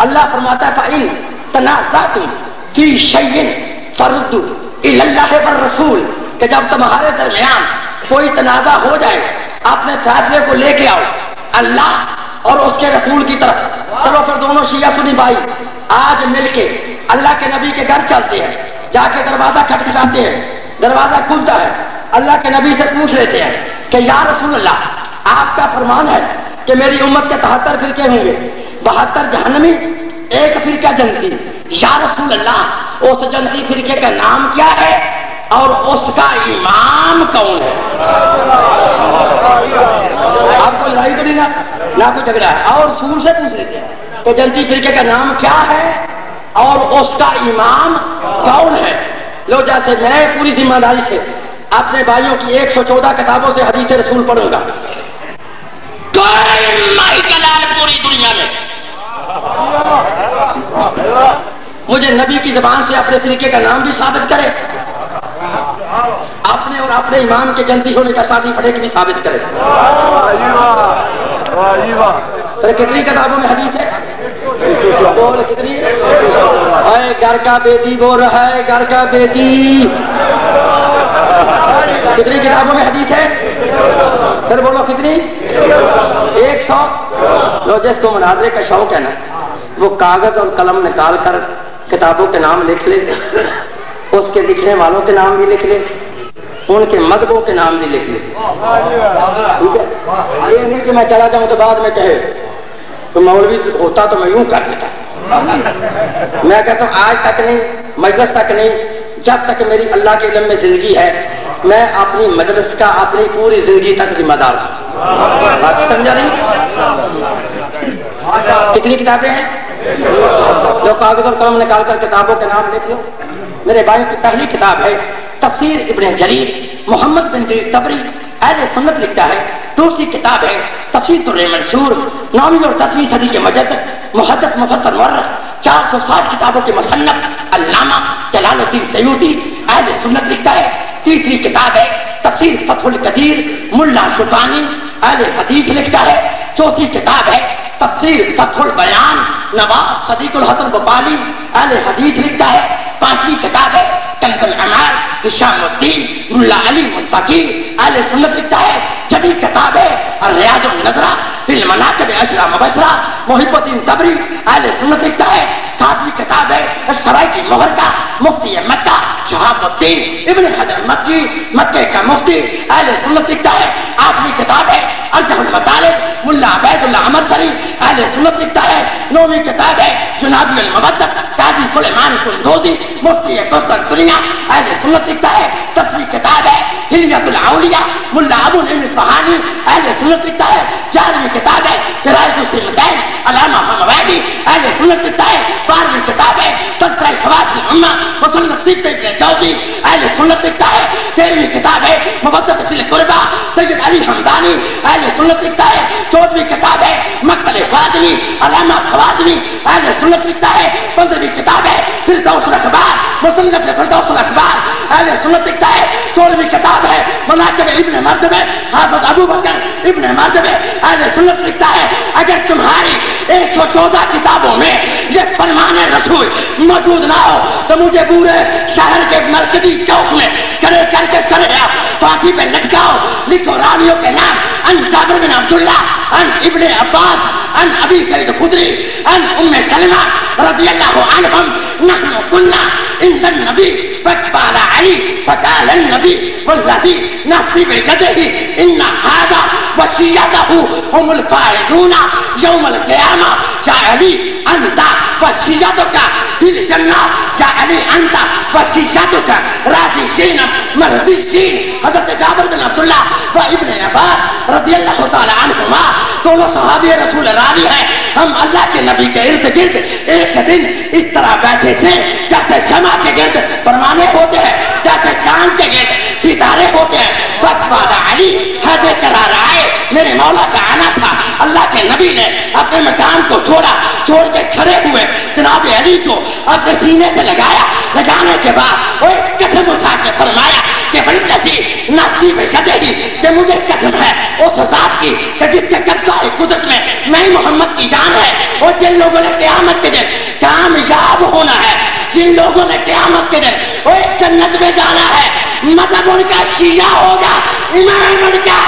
S2: اللہ فرماتا ہے فَإِن تَنَازَعْتُمْ فِي شَيْءٍ فَرُدُّوهُ إِلَى اللَّهِ وَالرَّسُولِ، کہ جب تمہارے درمیان کوئی تنازع ہو جائے اپنے فیصلے کو لے کے آؤ اللہ اور اس کے رسول کی طرف۔ چلو پھر دونوں شیعہ سنی بھائی آج مل کے اللہ کے نبی کے گھر چلتے ہیں، جا کے دروازہ کھٹکھٹاتے ہیں، دروازہ کھلتا ہے، اللہ کے نبی سے پوچھ لیتے ہیں کہ یا رسول اللہ آپ کا فرمان ہے کہ میری امت کے 73 فرقے ہوں گے، 72 جہنمی، ایک فرقہ جنتی، یا رسول اللہ اس جنتی فرقے کا نام کیا ہے اور اس کا امام کون ہے؟ آپ کو لڑائی تو نہیں نہ کوئی جھگڑا ہے، اور رسول سے پوچھ لیتے ہیں کہ جنتی فرقے کا نام کیا ہے اور اس کا امام کون ہے۔ لو جیسے میں پوری ذمہ داری سے اپنے بھائیوں کی 114 کتابوں سے حدیث رسول پڑھوں گا، کوئی مائی جلال پوری دنیا میں مجھے نبی کی زبان سے اپنے فرقے کا نام بھی ثابت کرے، اپنے اور اپنے امام کے جنتی ہونے کا ساتھی پڑھے کی بھی ثابت کرے۔ کتنی کتابوں میں حدیث ہے؟ بول کتنی؟ اے گھر کا بیٹی بول رہا ہے، گھر کا بیٹی۔ کتنی کتابوں میں حدیث ہے؟ پھر بولو کتنی؟ 100۔ لو جس کو مناظرے کا شوق ہے نا وہ کاغذ اور قلم نکال کر کتابوں کے نام لکھ لے، اس کے لکھنے والوں کے نام بھی لکھ لے، ان کے مذہبوں کے نام بھی لکھ لے۔ ٹھیک ہے، یہ نہیں کہ میں چلا جاؤں تو بعد میں کہے تو مولوی ہوتا تو میں یوں کر دیتا۔ میں کہتا ہوں آج تک نہیں، مجلس تک نہیں، جب تک میری اللہ کے علم میں زندگی ہے میں اپنی مجلس کا اپنی پوری زندگی تک ذمہ دار ہوں۔ بات سمجھا نہیں؟ کتنی کتابیں ہیں؟ جو کاغذ اور قلم نکال کر کتابوں کے نام لکھ لو۔ میرے بھائی کی پہلی کتاب ہے تفسیر ابن جریر، محمد بن جریر طبری اہل سنت لکھتا ہے۔ دوسری کتاب ہے تفسیر در منشور، 9ویں اور 10ویں صدی کے مجدد محدث مفسر مورخ، 460 کتابوں کے مصنف علامہ جلال الدین سیوطی اہل سنت لکھتا ہے۔ تیسری کتاب ہے تفسیر فتح القدیر، ملا شوکانی اہل حدیث لکھتا ہے۔ چوتھی کتاب ہے تفسیر فتح البیان، نواب صدیق الحسن بپالی اہل حدیث لکھتا ہے۔ پانچویں کتاب ہے کنز العمار، ہشام الدین ملا علی متقی اہل سنت لکھتا ہے۔ چھٹی کتاب ہے ریاض النظرہ فی المناقب عشرہ مبشرہ، محب الدین طبری اہل سنت لکھتا ہے۔ ساتویں کتاب ہے السوائق المحرقہ، مفتی مکہ شہاب الدین ابن حجر مکی، مکہ کا مفتی اہل سنت لکھتا ہے۔ آٹھویں کتاب ہے ارجح المطالب، ملا عبید اللہ امرسری اہل سنت لکھتا ہے۔ نویں کتاب ہے جنابی المبدت، قاضی سلیمان قندوزی مفتی قسطنطنیہ اہل سنت لکھتا ہے۔ 10ویں کتاب ہے حلیۃ الاولیاء، ملا ابو العلم اصفہانی اہل سنت لکھتا ہے۔ 11ویں کتاب ہے فرائض الصالحین، علامہ حموانی اہل سنت لکھتا ہے۔ 12ویں کتاب ہے تذکرہ خواص الامہ، مصنف سیبط ابن جوزی اہل سنت لکھتا ہے۔ 13ویں کتاب ہے مبدت فی القربہ، سید علی حمدانی اہل سنت لکھتا ہے۔ 14ویں کتاب ہے مقتل خادمی، علامہ خوازمی اہل سنت لکھتا ہے۔ 15ویں کتاب ہے فردوس الاخبار، مصنف فردوس الاخبار اہل سنت لکھتا ہے۔ 16ویں کتاب ہے مناقب ابن مردوہ، حافظ ابو بکر ابن مردوہ اہل سنت لکھتا ہے۔ اگر تمہاری 114 کتابوں میں یہ فرمان رسول موجود نہ ہو تو مجھے پورے شہر کے مرکزی چوک میں کھڑے کر کے فاتح پہ لٹکاؤ، لکھو راویوں کے نام، ان جابر بن عبداللہ، ان ابن عباس، ان ابی سعید خدری، ان ام سلمہ رضی اللہ عنہم، نحن كنا عند النبي فقال علي فقال النبي والذي نفسي بيده ان هذا وصيته هم الفائزون يوم القيامه. يا علي انت وشیعتک فی الجنہ یا علی انت وشیعتک راضی شین مرضی شین. حضرت جابر بن عبداللہ و ابن عباس رضی اللہ تعالی عنہما دونوں صحابی رسول راوی ہیں. ہم اللہ کے نبی کے ارد گرد ایک دن اس طرح بیٹھے تھے جیسے شمع کے گرد پروانے ہوتے ہیں, جیسے چاند کے گرد ستارے ہوتے ہیں. فتوالا علی حد قرار آئے, میرے مولا کا آنا تھا. اللہ کے نبی نے اپنے مقام کو چھوڑا, چھوڑ کے کھڑے ہوئے جناب علی کو اپنے سینے سے لگایا. لگانے کے بعد وہ ایک قسم اٹھا کے فرمایا کہ والذی نفسی بیدہ, کہ مجھے قسم ہے اس ذات کی کہ جس کے قبضہ قدرت میں محمد کی جان ہے. اور جن لوگوں نے قیامت کے دن کامیاب ہونا ہے, جن لوگوں نے قیامت کے دن وہ جنت میں جانا ہے, مذہب ان کا شیعہ ہوگا, امام ان کا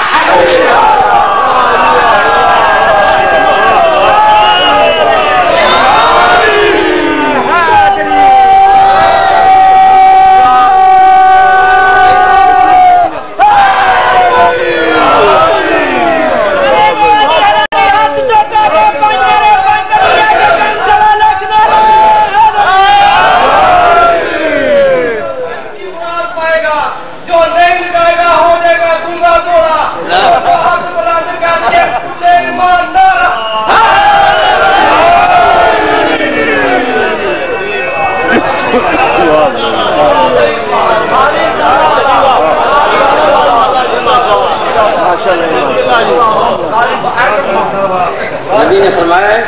S2: نبی نے فرمایا ہے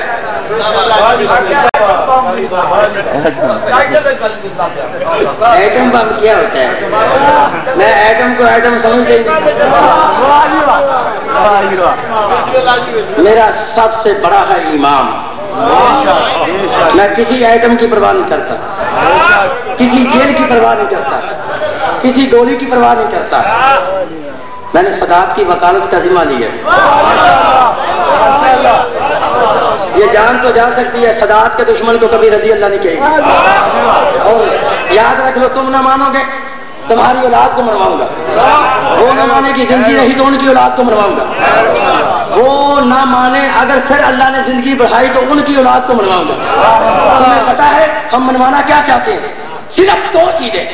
S2: ایٹم بم کیا ہوتا ہے. میں ایٹم کو ایٹم سمجھتے میرا سب سے بڑا ہے امام. میں کسی ایٹم کی پرواہ نہیں کرتا, کسی جیل کی پرواہ نہیں کرتا, کسی گولی کی پرواہ نہیں کرتا. میں نے سادات کی وکالت کا ذمہ لیا. یہ جان تو جا سکتی ہے, سادات کے دشمن کو کبھی رضی اللہ نہیں کہے گی. اور یاد رکھ لو, تم نہ مانو گے تمہاری اولاد کو مرواؤں گا. وہ نہ مانے کی زندگی رہی تو ان کی اولاد کو مرواؤں گا. وہ نہ مانے اگر پھر اللہ نے زندگی بڑھائی تو ان کی اولاد کو مرواؤں گا. تمہیں پتا ہے ہم منوانا کیا چاہتے ہیں؟ صرف دو چیزیں.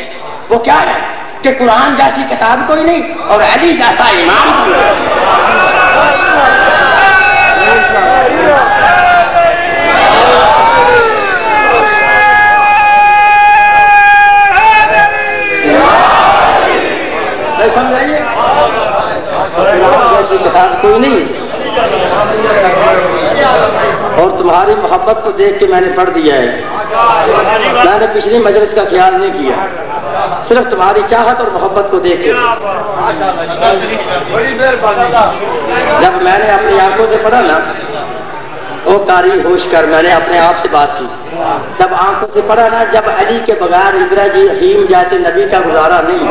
S2: وہ کیا ہے کہ قرآن جیسی کتاب کوئی نہیں اور علی جیسا امام کوئی نہیں. سمجھائیے, جیسی کتاب کوئی نہیں. اور تمہاری محبت کو دیکھ کے میں نے پڑھ دیا ہے. میں نے پچھلی مجلس کا خیال نہیں کیا, صرف تمہاری چاہت اور محبت کو دیکھ کے. جب میں نے اپنی آنکھوں سے پڑھا نا, وہ قاری ہوش کر, میں نے اپنے آپ سے بات کی. جب آنکھوں سے پڑھا نا, جب علی کے بغیر ابراہیم جیسے نبی کا گزارا نہیں.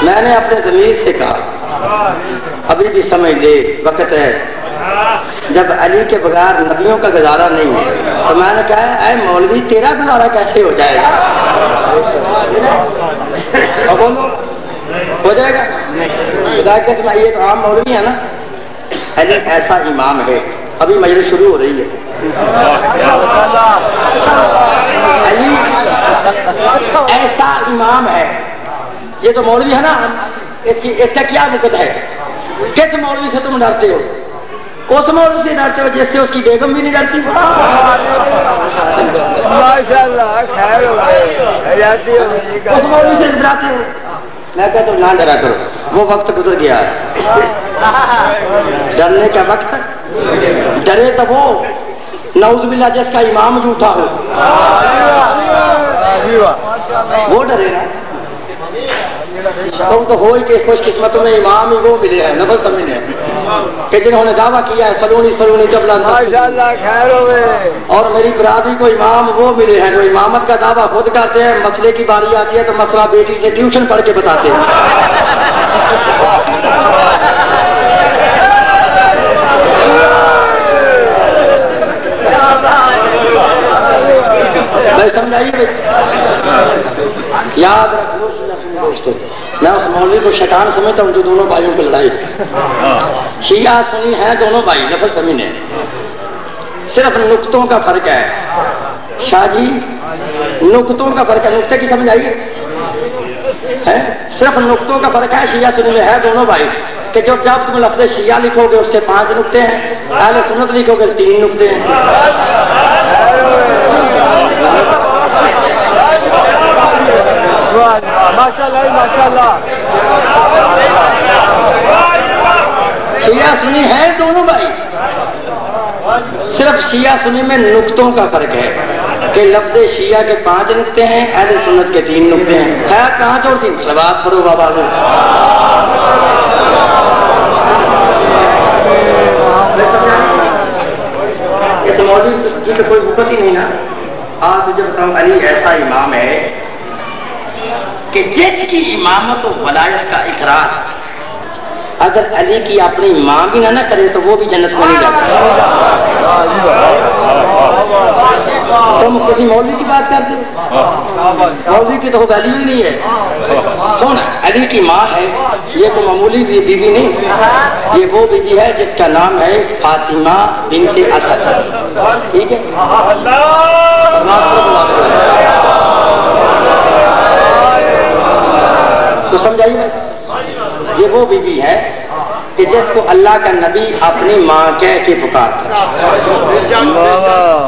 S2: میں نے اپنے ضمیر سے کہا ابھی بھی سمجھ لے, وقت ہے جب علی کے بغیر نبیوں کا گزارا نہیں ہے. تو میں نے کہا اے مولوی تیرا گزارا کیسے ہو جائے گا؟ ہو جائے گا. خدا کے قسم, یہ تو عام مولوی ہے نا. علی ایسا امام ہے, ابھی مجلس شروع ہو رہی ہے. علی ایسا امام ہے. یہ تو مولوی ہے نا, اس کا کیا مقصد ہے؟ کس مولوی سے تم ڈرتے ہو؟ اس مولوی سے ڈرتے ہو جس سے اس کی بیگم بھی نہیں ڈرتی. اس مولوی سے ڈراتے ہو. میں کہتا ہوں نہ ڈرا کرو, وہ وقت گزر گیا ہے. ڈرنے کا وقت, ڈرے تو وہ نعوذ باللہ جس کا امام جھوٹا ہو, وہ ڈرے نا. تو ہو ہی کہ خوش قسمتوں میں امام ہی وہ ملے ہیں, نفس سمجھنے کہ جنہوں نے دعویٰ کیا ہے سلونی جب اور میری برادری کو امام وہ ملے ہیں جو امامت کا دعویٰ خود کرتے ہیں. مسئلے کی باری آتی ہے تو مسئلہ بیٹی سے ٹیوشن پڑھ کے بتاتے ہیں. بھائی سمجھ آئیے بھائی، یاد رکھ لو شیعہ سنی دوستو، میں اس مولوی کو شیطان سمجھتا ہوں جو دونوں بھائیوں کی لڑائی، شیعہ سنی ہیں دونوں بھائی، لفظ سمجھنے، صرف نقطوں کا فرق ہے شاہ جی، نقطوں کا فرق ہے، نقطے کی سمجھ آئیے ہے، صرف نقطوں کا فرق ہے، شیعہ سنی میں ہے دونوں بھائی کہ جب تم لفظ شیعہ لکھو گے اس کے 5 نقطے ہیں، اہل سنت لکھو گے 3 نقطے ہیں۔
S3: ماشاءاللہ
S2: شیعہ سنی ہے دونوں بھائی، صرف شیعہ سنی میں نقطوں کا فرق ہے کہ لفظ شیعہ کے 5 نقطے ہیں، اہل سنت کے 3 نقطے ہیں، ہے 5 اور 3، صلوات پڑھو بابا کو۔ اس موضوع کی تو کوئی وقت ہی نہیں نا، آج مجھے بتاؤں علی ایسا امام ہے کہ جس کی امامت و ولایت کا اقرار اگر علی کی اپنی ماں بھی نہ کرے تو وہ بھی جنت میں نہیں جا سکتا۔ تم کسی مولوی کی بات کرتے مولوی کی تو ویلیو ہی نہیں ہے۔ سونا علی کی ماں ہے، یہ کوئی معمولی بی بی نہیں، یہ وہ بی بی ہے جس کا نام ہے فاطمہ بنت اسد، ٹھیک ہے؟ تو سمجھائیے، یہ وہ بی بی ہے کہ جس کو اللہ کا نبی اپنی ماں کہہ کے پکارتا ہے،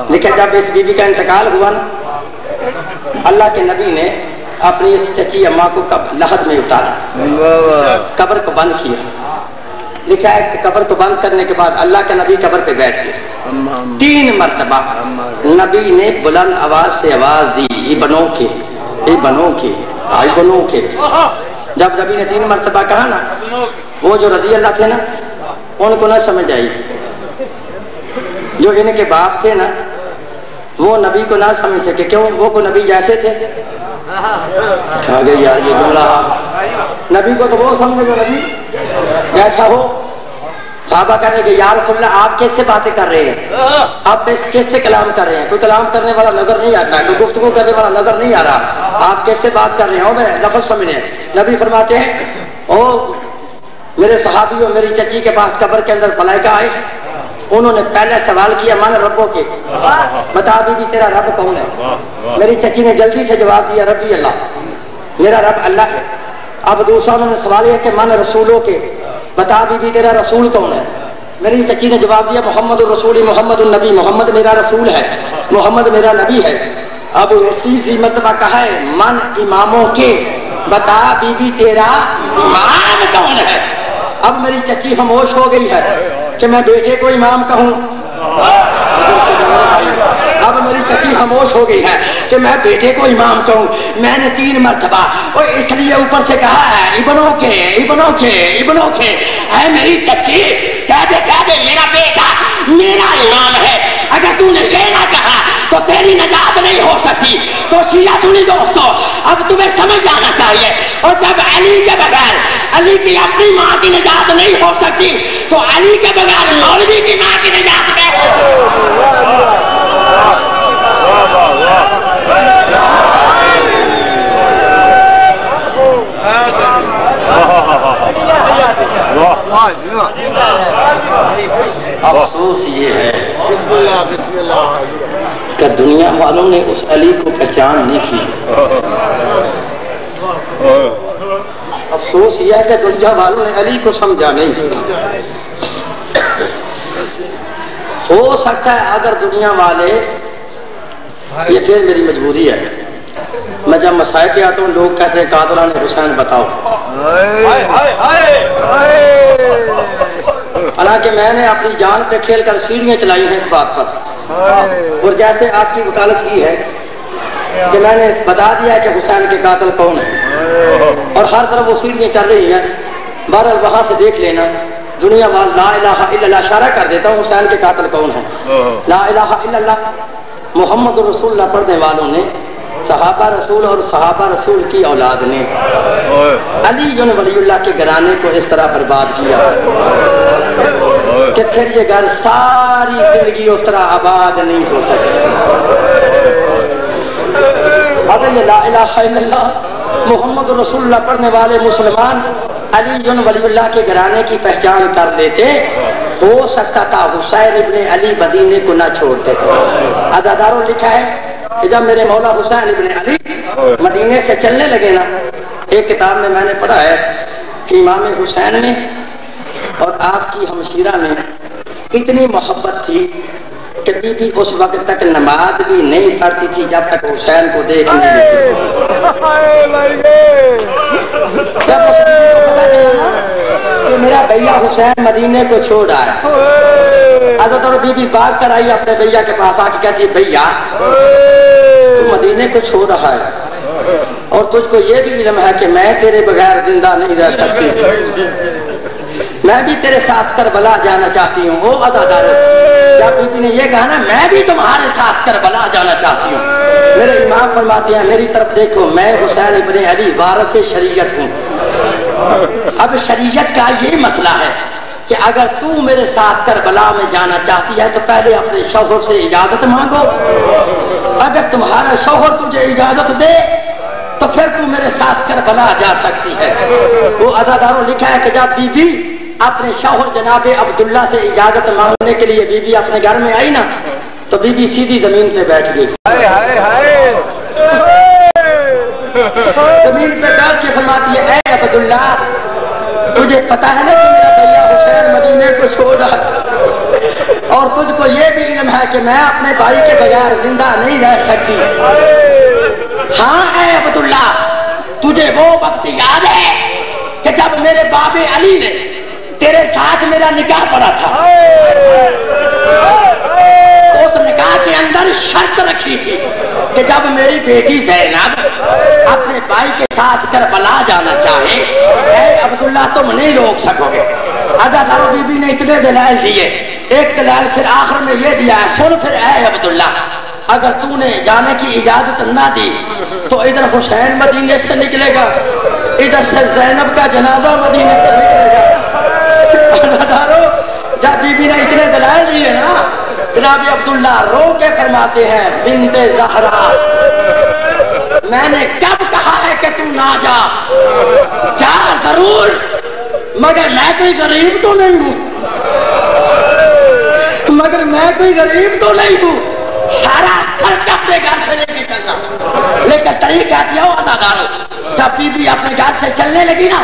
S2: لیکن جب اس بی بی کا انتقال ہوا نا، اللہ کے نبی نے اپنی اس چچی اماں کو لحد میں اتارا، قبر کو بند کیا، لکھا ہے کہ قبر کو بند کرنے کے بعد اللہ کا نبی قبر پہ بیٹھ گیا، 3 مرتبہ نبی نے بلند آواز سے آواز دی، ابنوں کے ابنوں کے ابنوں کے۔ جب نبی نے 3 مرتبہ کہا نا، وہ جو رضی اللہ تھے نا ان کو نہ سمجھ آئی، جو ان کے باپ تھے نا وہ نبی کو نہ سمجھ سکے، کیوں؟ وہ کو نبی جیسے تھے، کھا گئی یار یہ جملہ، نبی کو تو وہ سمجھے جو نبی جیسا ہو۔ صحابہ کہنے کہ یا رسول اللہ آپ کس سے باتیں کر رہے ہیں، آپ کس سے کلام کر رہے ہیں؟ کوئی کلام کرنے والا نظر نہیں آتا، کوئی گفتگو کرنے والا نظر نہیں آ رہا، آپ کس سے بات کر رہے ہیں؟ میں لفظ سمجھیں، نبی فرماتے ہیں او میرے صحابی اور میری چچی کے پاس قبر کے اندر ملائکہ آئے، انہوں نے پہلے سوال کیا من ربوں کے، بتا بی تیرا رب کون ہے؟ میری چچی نے جلدی سے جواب دیا ربی اللہ، میرا رب اللہ ہے۔ اب دوسرا انہوں نے سوال کیا کہ من رسولوں کے، بتا بی تیرا رسول کون ہے؟ میری چچی نے جواب دیا محمد الرسول، محمد النبی، محمد میرا رسول ہے، محمد میرا نبی ہے۔ اب تیسری مرتبہ کہا ہے من اماموں کے، بتا بی تیرا امام کون ہے؟ اب میری چچی خاموش ہو گئی ہے کہ میں بیٹے کو امام کہوں، اب میری چچی خاموش ہو گئی ہے کہ میں بیٹے کو امام کہوں۔ میں نے 3 مرتبہ اور اس لیے اوپر سے کہا ہے ابنوں کے ابنوں کے ابنوں کے، اے میری چچی کہہ دے میرا بیٹا میرا امام ہے، اگر تو نے لینا چاہا تو تیری نجات نہیں ہو سکتی۔ تو شیعہ سنی دوستو اب تمہیں سمجھ جانا چاہیے، اور جب علی کے بغیر علی کی اپنی ماں کی نجات نہیں ہو سکتی تو علی کے بغیر مولوی کی ماں کی نجات کیسے؟ افسوس یہ ہے کہ دنیا والوں نے اس علی کو پہچان نہیں کی، افسوس یہ ہے کہ دنیا والوں نے علی کو سمجھا نہیں۔ ہو سکتا ہے اگر دنیا والے، یہ پھر میری مجبوری ہے، میں جب مسائل کے آتا ہوں لوگ کہتے ہیں قاتلان حسین بتاؤ، حالانکہ میں نے اپنی جان پہ کھیل کر سیڑھیاں چلائی ہیں اس بات پر، اور جیسے آپ کی وکالت کی ہے کہ میں نے بتا دیا کہ حسین کے قاتل کون ہیں، اور ہر طرف وہ سیڑھیاں چل رہی ہیں، بہرحال وہاں سے دیکھ لینا، دنیا وال لا الہ الا اللہ اشارہ کر دیتا ہوں حسین کے قاتل کون ہیں، لا الہ الا اللہ محمد رسول اللہ پڑھنے والوں نے، صحابہ رسول اور صحابہ رسول کی اولاد نے علی جن ولی اللہ کے گھرانے کو اس طرح برباد کیا کہ پھر یہ گھر ساری زندگی اس طرح آباد نہیں ہو سکے۔ لا الہ الا اللہ محمد رسول اللہ پڑھنے والے مسلمان علی ولی اللہ کے گھرانے کی پہچان کر لیتے، ہو سکتا تھا حسین ابن علی مدینے کو نہ چھوڑتے تھے۔ عزاداروں لکھا ہے کہ جب میرے مولا حسین ابن علی مدینے سے چلنے لگے نا، ایک کتاب میں نے پڑھا ہے کہ امام حسین میں اور آپ کی ہمشیرہ میں اتنی محبت تھی کہ بی بی اس وقت تک نماز بھی نہیں پڑھتی تھی جب تک حسین کو دیکھ نہیں لیتی۔ جب اس بی بی کو پتا چلا نا کہ میرا بھیا حسین مدینے کو چھوڑ آیا، حضرت اور بی بی بھاگ کر آئی اپنے بھیا کے پاس آ کے کہتی بھیا تو مدینے کو چھوڑ رہا ہے اور تجھ کو یہ بھی علم ہے کہ میں تیرے بغیر زندہ نہیں رہ سکتی، میں بھی تیرے ساتھ کربلا جانا چاہتی ہوں۔ وہ عزادارو جب بی بی نے یہ کہا نا میں بھی تمہارے ساتھ کربلا جانا چاہتی ہوں، میرے امام فرماتے ہیں میری طرف دیکھو، میں حسین ابن علی وارث شریعت ہوں۔ اب شریعت کا یہ مسئلہ ہے کہ اگر تو میرے ساتھ کربلا میں جانا چاہتی ہے تو پہلے اپنے شوہر سے اجازت مانگو، اگر تمہارا شوہر تجھے اجازت دے تو پھر تو میرے ساتھ کربلا جا سکتی ہے۔ وہ عزاداروں لکھا ہے کہ جب بی بی اپنے شوہر جناب عبداللہ سے اجازت مانگنے کے لیے بی بی اپنے گھر میں آئی نا تو بی بی سیدھی زمین پہ بیٹھ گئی، زمین پہ بیٹھ کے فرماتی ہے اے عبداللہ تجھے پتا ہے نا کہ میرا بھیا حسین مدینے کو چھوڑ رہا اور تجھ کو یہ بھی علم ہے کہ میں اپنے بھائی کے بغیر زندہ نہیں رہ سکتی۔ ہاں اے عبداللہ تجھے وہ وقت یاد ہے کہ جب میرے باب علی نے تیرے ساتھ میرا نکاح پڑا تھا، اس نکاح کے اندر شرط رکھی تھی کہ جب میری بیٹی زینب اپنے بھائی کے ساتھ کربلا جانا چاہے اے عبداللہ تم نہیں روک سکو گے۔ عزادارو بی بی نے اتنے دلائل دیے، ایک دلائل پھر آخر میں یہ دیا ہے سن پھر اے عبداللہ اگر تو نے جانے کی اجازت نہ دی تو ادھر حسین مدینے سے نکلے گا، ادھر سے زینب کا جنازہ مدینے سے نکلے گا۔ عزادارو جب بی بی نے اتنے دلائل دیے نا جناب عبداللہ رو کے فرماتے ہیں بنت زہرا میں نے کب کہا ہے کہ تو نہ جا، جا ضرور مگر میں کوئی غریب تو نہیں ہوں، مگر میں کوئی غریب تو نہیں ہوں، سارا خرچ اپنے گھر سے لے کے چلنا۔ لیکن طریقہ دیا ہو عزادارو جب بی بی اپنے گھر سے چلنے لگی نا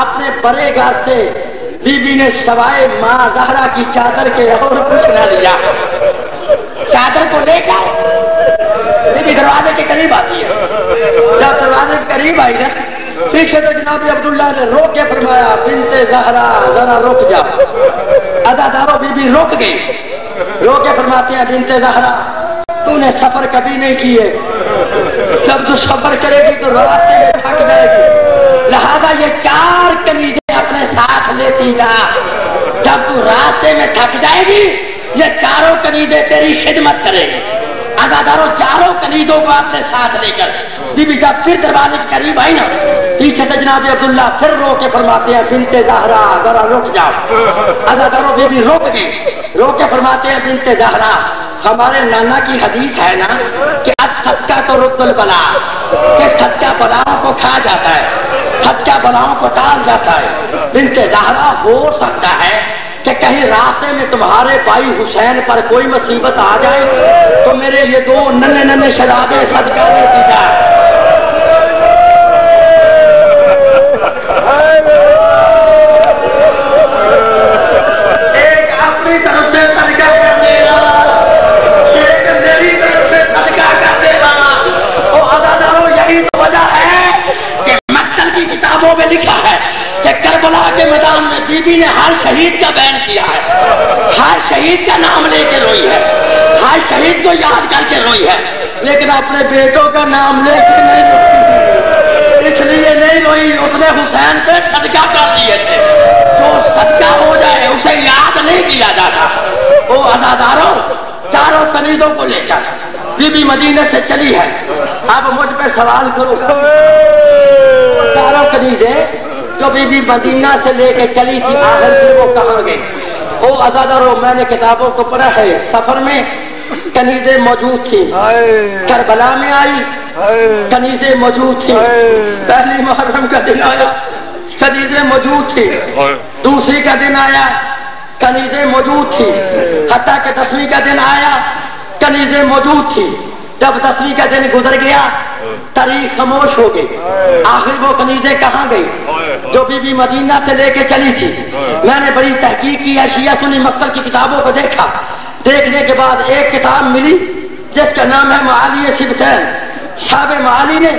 S2: اپنے بڑے گھر سے بی بی نے سوائے ماں زہرا کی چادر کے اور کچھ نہ لیا، چادر کو لے کر بی بی دروازے کے قریب آتی ہے، جب دروازے کے قریب آئی نا پیچھے سے جناب عبداللہ نے روک کے فرمایا بنت زہرا ذرا رک جا۔ عزادارو بی بی رک گئی، رو کے فرماتے ہیں بنت زہرا تو نے سفر کبھی نہیں کیے، جب تو سفر کرے گی تو راستے میں تھک جائے گی، لہذا یہ 4 کنیزیں اپنے ساتھ لیتی جا، جب تو راستے میں تھک جائے گی یہ 4 کنیزیں تیری خدمت کرے گی۔ عزادارو 4 کنیزوں کو اپنے ساتھ لے کر بی بی جب پھر دروازے کے قریب آئی نا پیچھے سے جناب عبداللہ پھر رو کے فرماتے ہیں بنت زہرا ذرا رک جاؤ۔ عزادارو بی بی رک گئی، رو کے فرماتے ہیں بنت زہرا ہمارے نانا کی حدیث ہے نا کہ صدقہ تو رد البلا، کہ صدقہ بلاؤں کو کھا جاتا ہے، صدقہ بلاؤں کو ٹال جاتا ہے۔ بنت زہرا ہو سکتا ہے کہ کہیں راستے میں تمہارے بھائی حسین پر کوئی مصیبت آ جائے تو میرے یہ 2 ننھے ننھے شہزادے صدقہ دیتی جائے۔ ایک اپنی طرف سے صدقہ کر دے گا، ایک میری طرف سے صدقہ کر دے گا۔ او عزادارو یہی تو وجہ ہے کہ مقتل کی کتابوں میں لکھا ہے کہ کربلا کے میدان میں بی بی نے ہر شہید کا بیان کیا ہے، ہر شہید کا نام لے کے روئی ہے، ہر شہید کو یاد کر کے روئی ہے، لیکن اپنے بیٹوں کا نام لے کے نہیں روئی، اس لیے نہیں روئی اس نے حسین پہ صدقہ کر دیے تھے، جو صدقہ ہو جائے اسے یاد نہیں کیا جاتا۔ وہ عزادارو 4 کنیزوں کو لے کر بی بی مدینے سے چلی ہے۔ اب مجھ پہ سوال کرو 4 کنیزیں جو بی بی مدینہ سے لے کے چلی تھی آخر پھر وہ کہاں گئی؟ او عزادارو میں نے کتابوں کو پڑھا ہے سفر میں کنیزیں موجود تھیں. کربلا میں آئی کنیزیں موجود تھیں. پہلی محرم کا دن آیا کنیزیں موجود تھی. دوسری کا دن آیا کنیزیں موجود تھی. حتیٰ کہ 10ویں کا دن آیا کنیزیں موجود تھی. جب 10ویں کا دن گزر گیا تاریخ خاموش ہو گئی. آخر وہ کنیزیں کہاں گئی جو بی بی مدینہ سے لے کے چلی تھی؟ میں نے بڑی تحقیق کی, شیعہ سنی مقتل کی کتابوں کو دیکھا. دیکھنے کے بعد ایک کتاب ملی جس کا نام ہے معالی سبتین. صاحب معالی نے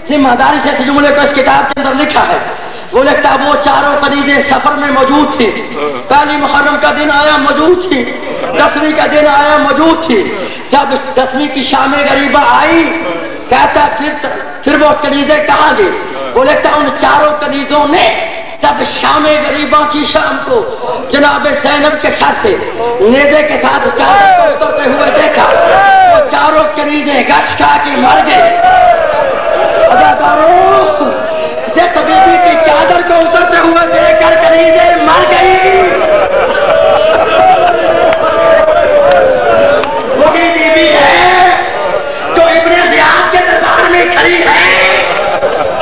S2: ذمہ داری سے اس جملے کو اس کتاب کے اندر لکھا ہے. وہ لکھتا وہ چاروں کنیزیں سفر میں موجود تھی. پہلی محرم کا دن آیا موجود تھی. 10ویں کا دن آیا موجود تھی. جب 10ویں کی شام غریبہ آئی کہتا پھر وہ کنیزیں کہاں گئی؟ وہ لکھتا ان چاروں کنیزوں نے جب شام غریبہ کی شام کو جناب زینب کے ساتھ سے نیزے کے ساتھ چادر کو اترتے ہوئے دیکھا. وہ چاروں کنیزیں گش کھا کے مر گئے. اداداروں جس بی بی کی چادر کو اترتے ہوئے دیکھ کر کنیزیں مر گئی وہی بی بی ہے جو ابن زیاد کے دربار میں کھڑی ہے.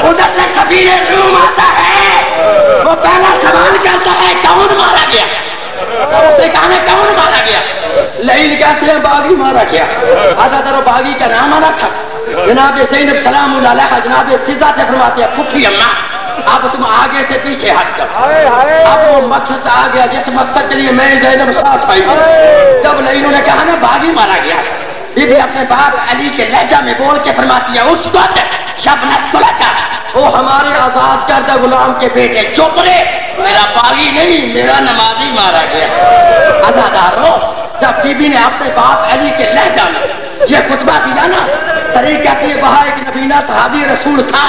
S2: ادھر سے سفیر روم آتا ہے. وہ پہلا سوال کرتا ہے کون مارا گیا؟ اسے کہا کون مارا گیا؟ لعین کہتے ہیں باغی مارا گیا. اداداروں باغی کا نام آنا تھا. جناب زینب سلام اللہ علیہا جناب فضا سے فرماتے ہیں پھوپھی اماں اب تم آگے سے پیچھے ہٹ کر. اب وہ مقصد آ گیا جس مقصد کے لیے میں زینب ساتھ آئی. جب لعینوں نے کہا نا باغی مارا گیا, بی بی اپنے باپ علی کے لہجہ میں بول کے فرماتی ہے اس وقت شبنت تلکا وہ ہمارے آزاد کردہ غلام کے بیٹے. چپ رہے, میرا باغی نہیں میرا نمازی مارا گیا. عزادارو جب بی بی نے اپنے باپ علی کے لہجہ میں یہ خطبہ دیا نا, طریقہ کہ وہاں ایک نبینہ صحابی رسول تھا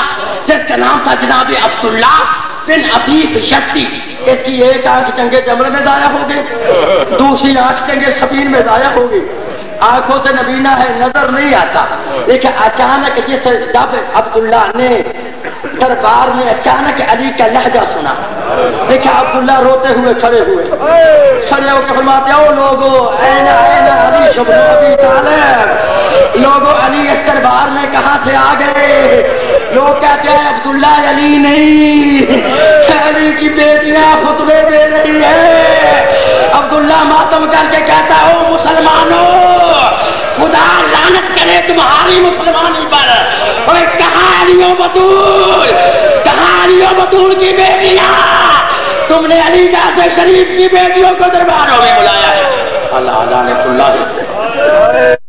S2: جس کا نام تھا جناب عبداللہ بن عفیف یزدی. اس کی ایک آنکھ جنگ جمل میں ضائع ہو گئی, دوسری آنکھ جنگ صفین میں ضائع ہو گئی. آنکھوں سے نبینہ ہے نظر نہیں آتا. لیکن اچانک جس جب عبداللہ نے دربار میں اچانک علی کا لہجہ سنا, دیکھا عبداللہ روتے ہوئے کھڑے ہو کے فرماتے او لوگو این علی شبن ابی طالب. لوگو علی اس دربار میں کہاں سے آ گئے؟ لوگ کہتے ہیں عبداللہ علی نہیں, علی کی بیٹیاں خطبے دے رہی ہے. عبداللہ ماتم کر کے کہتا ہے او مسلمانوں خدا لعنت کرے تمہاری مسلمانی پر. اوے کہاں علی و بطول, کہاں علی و بطول کی بیٹیاں؟ تم نے علی جیسے شریف کی بیٹیوں کو درباروں میں بلایا ہے. اللہ لعنت اللہ.